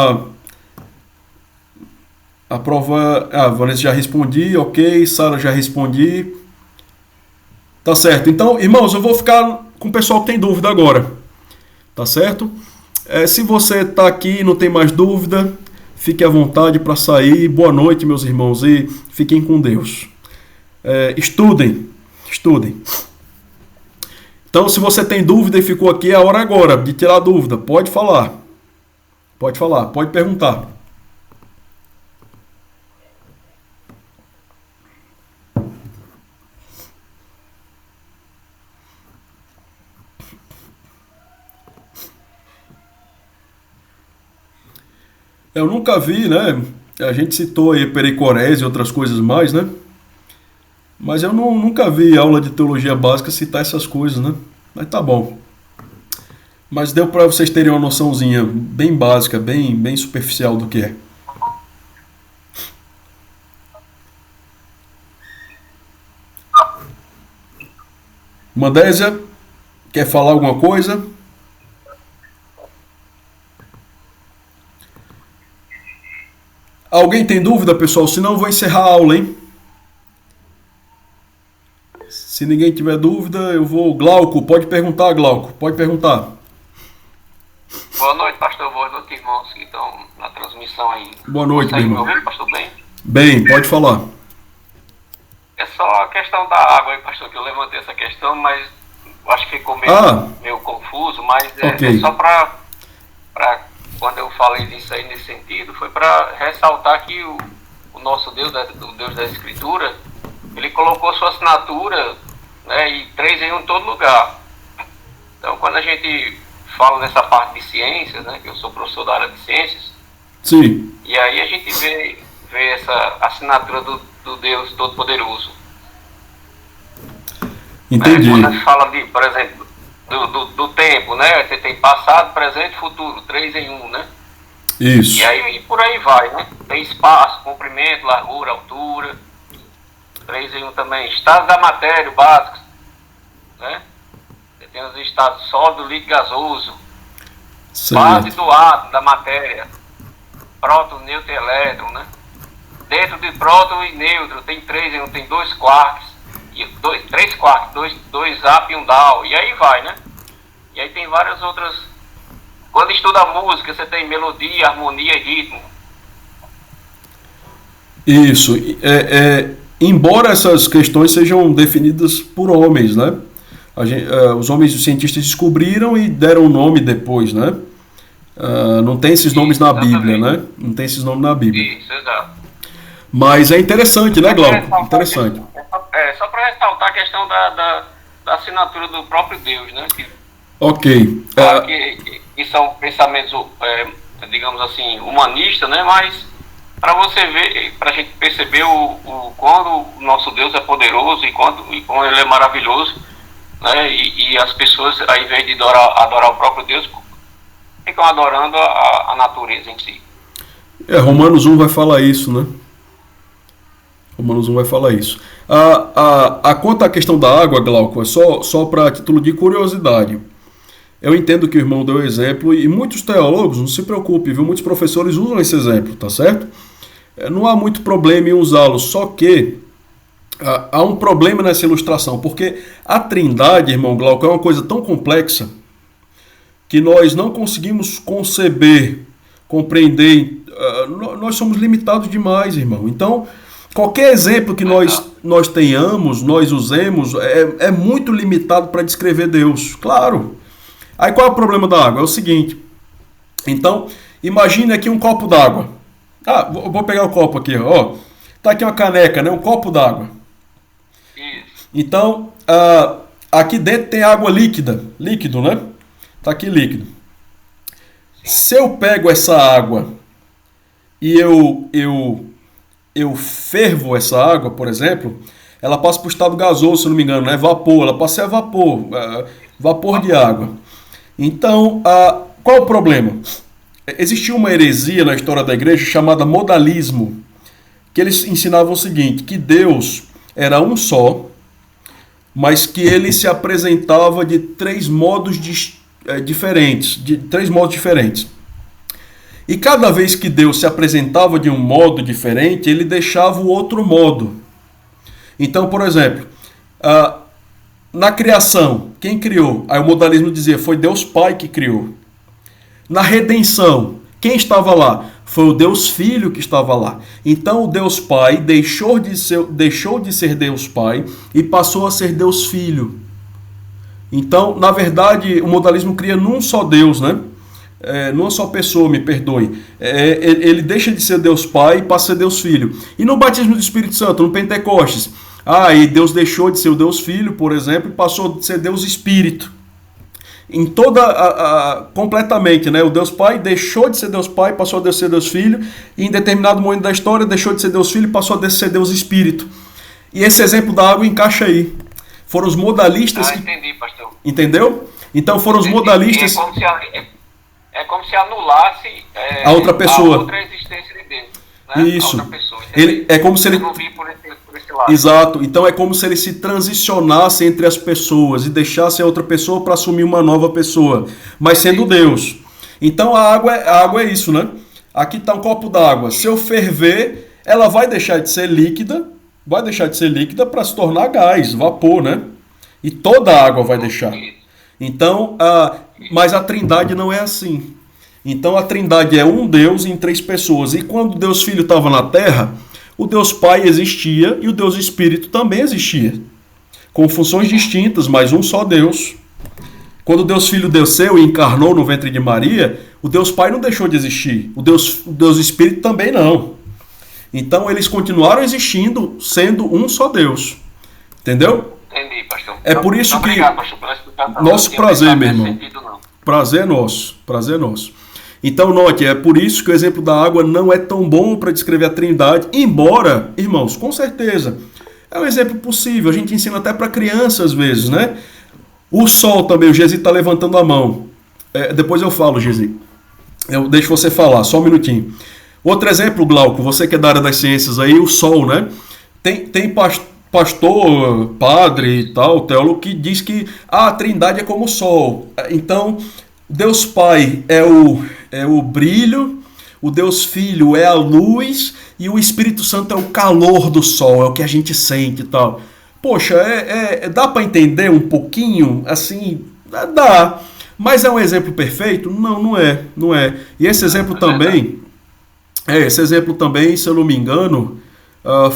a prova. Vanessa já respondi, ok. Sara já respondi. Tá certo. Então, irmãos, eu vou ficar com o pessoal que tem dúvida agora. Tá certo? Se você tá aqui e não tem mais dúvida, fique à vontade para sair. Boa noite, meus irmãos, e fiquem com Deus. Estudem. Então, se você tem dúvida e ficou aqui, é a hora agora de tirar a dúvida. Pode falar, pode perguntar. Eu nunca vi, né? A gente citou aí pericorese e outras coisas mais, né? Mas eu nunca vi aula de teologia básica citar essas coisas, né? Mas tá bom. Mas deu para vocês terem uma noçãozinha bem básica, bem superficial do que é. Mandésia, quer falar alguma coisa? Alguém tem dúvida, pessoal? Senão eu vou encerrar a aula, hein? Se ninguém tiver dúvida, eu vou... Glauco, pode perguntar, Glauco. Pode perguntar. Boa noite, pastor. Boa noite, irmãos que estão na transmissão aí. Boa noite, meu irmão. Me ouvir, pastor, bem? Bem, pode falar. É só a questão da água aí, pastor, que eu levantei essa questão, mas acho que ficou meio confuso, mas okay. É só para quando eu falei disso aí nesse sentido, foi para ressaltar que o nosso Deus, o Deus da Escritura, ele colocou sua assinatura, né, e 3 em 1 em todo lugar. Então, quando a gente fala nessa parte de ciências, né, que eu sou professor da área de ciências, sim. E aí a gente vê essa assinatura do Deus Todo-Poderoso. Entendi. Quando a gente fala de, por exemplo, do tempo, né? Você tem passado, presente e futuro, 3 em 1, né? Isso. E aí por aí vai, né? Tem espaço, comprimento, largura, altura. 3 em 1 também. Estado da matéria, básicos, né? Você tem os estados sólido, líquido, gasoso. Certo. Base do átomo, da matéria. Próton, nêutron e elétron, né? Dentro de próton e nêutron tem 3 em 1, tem 2 quarks. 3 quarks, 2 up e 1 down, e aí vai, né? E aí tem várias outras. Quando estuda música, você tem melodia, harmonia e ritmo. Isso. Embora essas questões sejam definidas por homens, né? Os homens, os cientistas descobriram e deram o nome depois, né? Não tem esses nomes na Bíblia, né? Não tem esses nomes na Bíblia. Isso, exato. Mas é interessante, né, Glauco? Interessante. Só para ressaltar a questão da assinatura do próprio Deus, né? Ok. Que são pensamentos, digamos assim, humanistas, né? Mas para você ver, para a gente perceber quando o nosso Deus é poderoso e como ele é maravilhoso, né? E as pessoas, ao invés de adorar o próprio Deus, ficam adorando a natureza em si. Romanos 1 vai falar isso, né? Romanos 1 vai falar isso. Quanto à questão da água, Glauco, é só para título de curiosidade. Eu entendo que o irmão deu exemplo e muitos teólogos, não se preocupe, viu? Muitos professores usam esse exemplo, tá certo? Não há muito problema em usá-lo, só que há um problema nessa ilustração, porque a Trindade, irmão Glauco, é uma coisa tão complexa que nós não conseguimos conceber, compreender. Nós somos limitados demais, irmão. Então, qualquer exemplo que nós tenhamos, nós usemos, é muito limitado para descrever Deus. Claro. Aí qual é o problema da água? É o seguinte. Então, imagine aqui um copo d'água. Vou pegar o copo aqui. Ó. Tá aqui uma caneca, né? Um copo d'água. Então, aqui dentro tem água líquida. Líquido, né? Tá aqui líquido. Se eu pego essa água e eu fervo essa água, por exemplo, ela passa para o estado gasoso, se não me engano, né? Vapor, ela passa a vapor, vapor de água. Então, qual o problema? Existia uma heresia na história da igreja chamada modalismo, que eles ensinavam o seguinte, que Deus era um só, mas que ele se apresentava de três modos diferentes. E cada vez que Deus se apresentava de um modo diferente, ele deixava o outro modo. Então, por exemplo, na criação, quem criou? Aí o modalismo dizia, foi Deus Pai que criou. Na redenção, quem estava lá? Foi o Deus Filho que estava lá. Então o Deus Pai deixou de ser Deus Pai e passou a ser Deus Filho. Então, na verdade, o modalismo cria num só Deus, né? Numa só pessoa, me perdoe. Ele deixa de ser Deus Pai e passa a ser Deus Filho. E no batismo do Espírito Santo, no Pentecostes, e Deus deixou de ser o Deus Filho, por exemplo, e passou a ser Deus Espírito. Em completamente, né? O Deus Pai deixou de ser Deus Pai, passou a ser Deus Filho, e em determinado momento da história deixou de ser Deus Filho e passou a ser Deus Espírito. E esse exemplo da água encaixa aí. Foram os modalistas entendi, pastor. Entendeu? Então foram os modalistas. É como se anulasse a outra pessoa. A outra existência de Deus. Né? Isso. A outra pessoa, é como se ele. Eu não vi por esse lado. Exato. Então é como se ele se transicionasse entre as pessoas e deixasse a outra pessoa para assumir uma nova pessoa, mas sendo Deus. Então a água é isso, né? Aqui está um copo d'água. Se eu ferver, ela vai deixar de ser líquida. Vai deixar de ser líquida para se tornar gás, vapor, né? E toda a água vai deixar. Então, mas a Trindade não é assim. Então a Trindade é um Deus em três pessoas. E quando Deus Filho estava na Terra, o Deus Pai existia e o Deus Espírito também existia. Com funções distintas, mas um só Deus. Quando Deus Filho desceu e encarnou no ventre de Maria, o Deus Pai não deixou de existir. O Deus Espírito também não. Então eles continuaram existindo, sendo um só Deus. Entendeu? Entendi, pastor. É por isso que... Obrigado, pastor, pela explicação. Nosso prazer, meu irmão. Sentido, não. Prazer nosso. Prazer nosso. Então, note, é por isso que o exemplo da água não é tão bom para descrever a Trindade, embora, irmãos, com certeza, é um exemplo possível. A gente ensina até para criança às vezes, né? O sol também, o Gesi está levantando a mão. Depois eu falo, Gesi. Eu deixo você falar, só um minutinho. Outro exemplo, Glauco, você que é da área das ciências aí, o sol, né? Tem pastor, padre e tal, teólogo, que diz que a Trindade é como o sol. Então, Deus Pai é o brilho, o Deus Filho é a luz e o Espírito Santo é o calor do sol, é o que a gente sente e tal. Poxa, dá para entender um pouquinho, assim, dá. Mas é um exemplo perfeito? Não é. E esse exemplo também, se eu não me engano,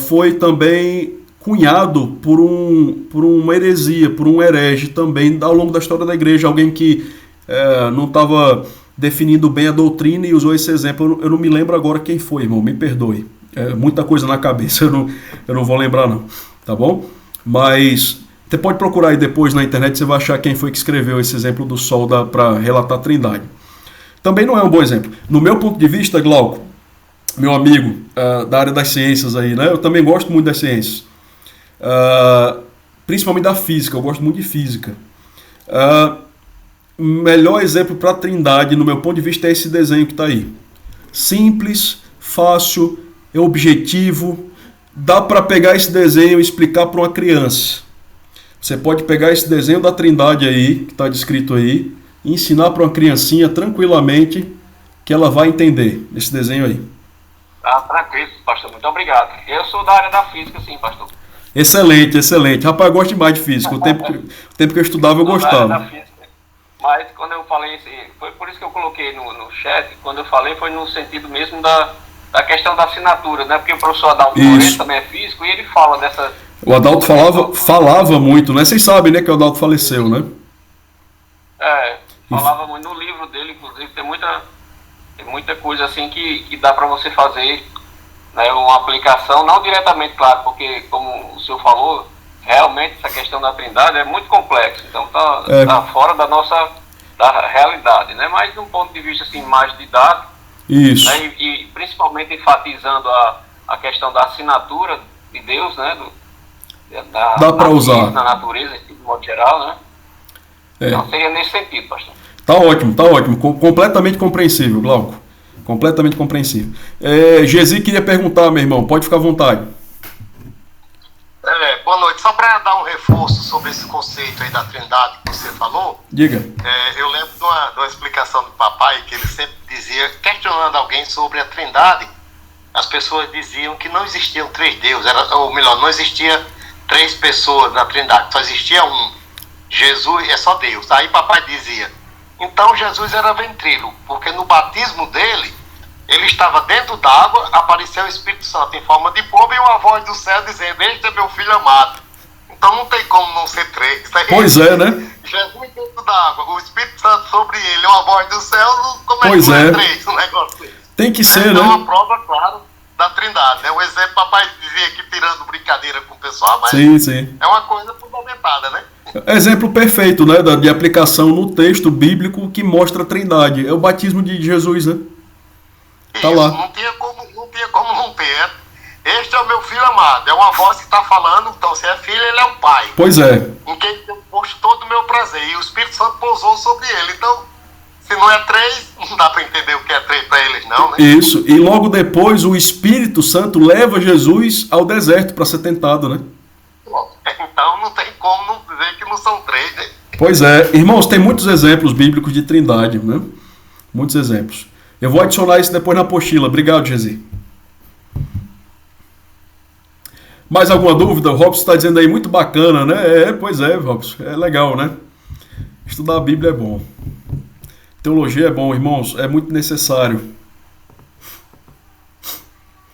foi também cunhado por uma heresia, por um herege também ao longo da história da igreja, alguém que não estava definindo bem a doutrina e usou esse exemplo. Eu não me lembro agora quem foi, irmão, me perdoe. Muita coisa na cabeça, eu não vou lembrar não, tá bom? Mas você pode procurar aí depois na internet, você vai achar quem foi que escreveu esse exemplo do sol para relatar a Trindade. Também não é um bom exemplo. No meu ponto de vista, Glauco, meu amigo da área das ciências aí, né? Eu também gosto muito das ciências. principalmente da física, eu gosto muito de física. Melhor exemplo para a Trindade, no meu ponto de vista, é esse desenho que está aí. Simples, fácil, é objetivo. Dá para pegar esse desenho e explicar para uma criança. Você pode pegar esse desenho da Trindade aí, que está descrito aí, e ensinar para uma criancinha tranquilamente que ela vai entender esse desenho aí. Tá tranquilo, pastor. Muito obrigado. Eu sou da área da física, sim, pastor. Excelente, excelente. Rapaz, eu gosto demais de física. O tempo que eu estudava, eu gostava. Mas quando eu falei, foi por isso que eu coloquei no chat, quando eu falei foi no sentido mesmo da questão da assinatura, né? Porque o professor Adalto Moreira também é físico e ele fala dessa... O Adalto falava muito, né? Vocês sabem, né, que o Adalto faleceu, né? Falava muito no livro dele, inclusive, tem muita coisa assim que dá para você fazer, né, uma aplicação, não diretamente, claro, porque como o senhor falou, realmente essa questão da Trindade é muito complexa, então tá fora da realidade, né? Mas de um ponto de vista assim, mais didático, isso. Né, e principalmente enfatizando a questão da assinatura de Deus, né? Dá para usar na natureza, de modo geral, né? Então seria nesse sentido, pastor. Tá ótimo. Completamente compreensível, Glauco. Completamente compreensível. Gesi queria perguntar, meu irmão, pode ficar à vontade. Boa noite. Só para dar um reforço sobre esse conceito aí da Trindade que você falou. Diga. Eu lembro de uma explicação do papai que ele sempre dizia, questionando alguém sobre a Trindade, as pessoas diziam que não existiam 3 deuses, ou melhor, não existia 3 pessoas na Trindade, só existia um. Jesus é só Deus. Aí papai dizia, então Jesus era ventríloco, porque no batismo dele, ele estava dentro d'água, apareceu o Espírito Santo em forma de pomba e uma voz do céu dizendo, este é meu filho amado. Então não tem como não ser 3. Pois é, né? Jesus dentro d'água, o Espírito Santo sobre ele, uma voz do céu, como é pois que não é 3 o negócio? Tem que ser, então, né? É uma prova, claro, da Trindade, né? O exemplo, papai dizia aqui, tirando brincadeira com o pessoal, mas sim. É uma coisa fundamentada, né? Exemplo perfeito, né, de aplicação no texto bíblico que mostra a Trindade. É o batismo de Jesus, né? Tá lá. Não tinha como não ter. Este é o meu filho amado. É uma voz que está falando, então se é filho, ele é o pai. Pois é. Em quem eu posto todo o meu prazer. E o Espírito Santo pousou sobre ele. Então, se não é 3, não dá para entender o que é 3 para eles, não, né? Isso. E logo depois o Espírito Santo leva Jesus ao deserto para ser tentado, né? Então não tem como não dizer que não são 3, né? Pois é. Irmãos, tem muitos exemplos bíblicos de Trindade, né? Muitos exemplos. Eu vou adicionar isso depois na apostila. Obrigado, Gesi. Mais alguma dúvida? O Robson está dizendo aí, muito bacana, né? Pois é, Robson. É legal, né? Estudar a Bíblia é bom. Teologia é bom, irmãos. É muito necessário.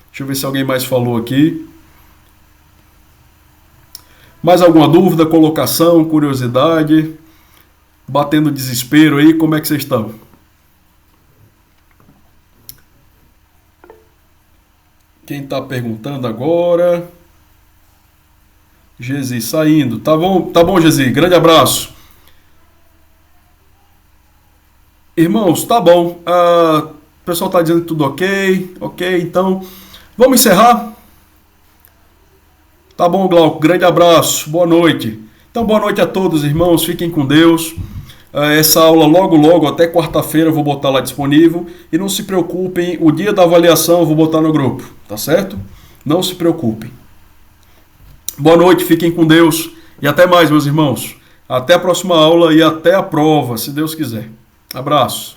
Deixa eu ver se alguém mais falou aqui. Mais alguma dúvida, colocação, curiosidade? Batendo desespero aí, como é que vocês estão? Quem está perguntando agora? Gesi saindo. Tá bom, Gesi. Grande abraço. Irmãos, tá bom. O pessoal está dizendo que tudo ok. Ok, então vamos encerrar? Tá bom, Glauco. Grande abraço. Boa noite. Então, boa noite a todos, irmãos. Fiquem com Deus. Essa aula logo, até quarta-feira, eu vou botar lá disponível. E não se preocupem, o dia da avaliação eu vou botar no grupo, tá certo? Não se preocupem. Boa noite, fiquem com Deus. E até mais, meus irmãos. Até a próxima aula e até a prova, se Deus quiser. Abraço.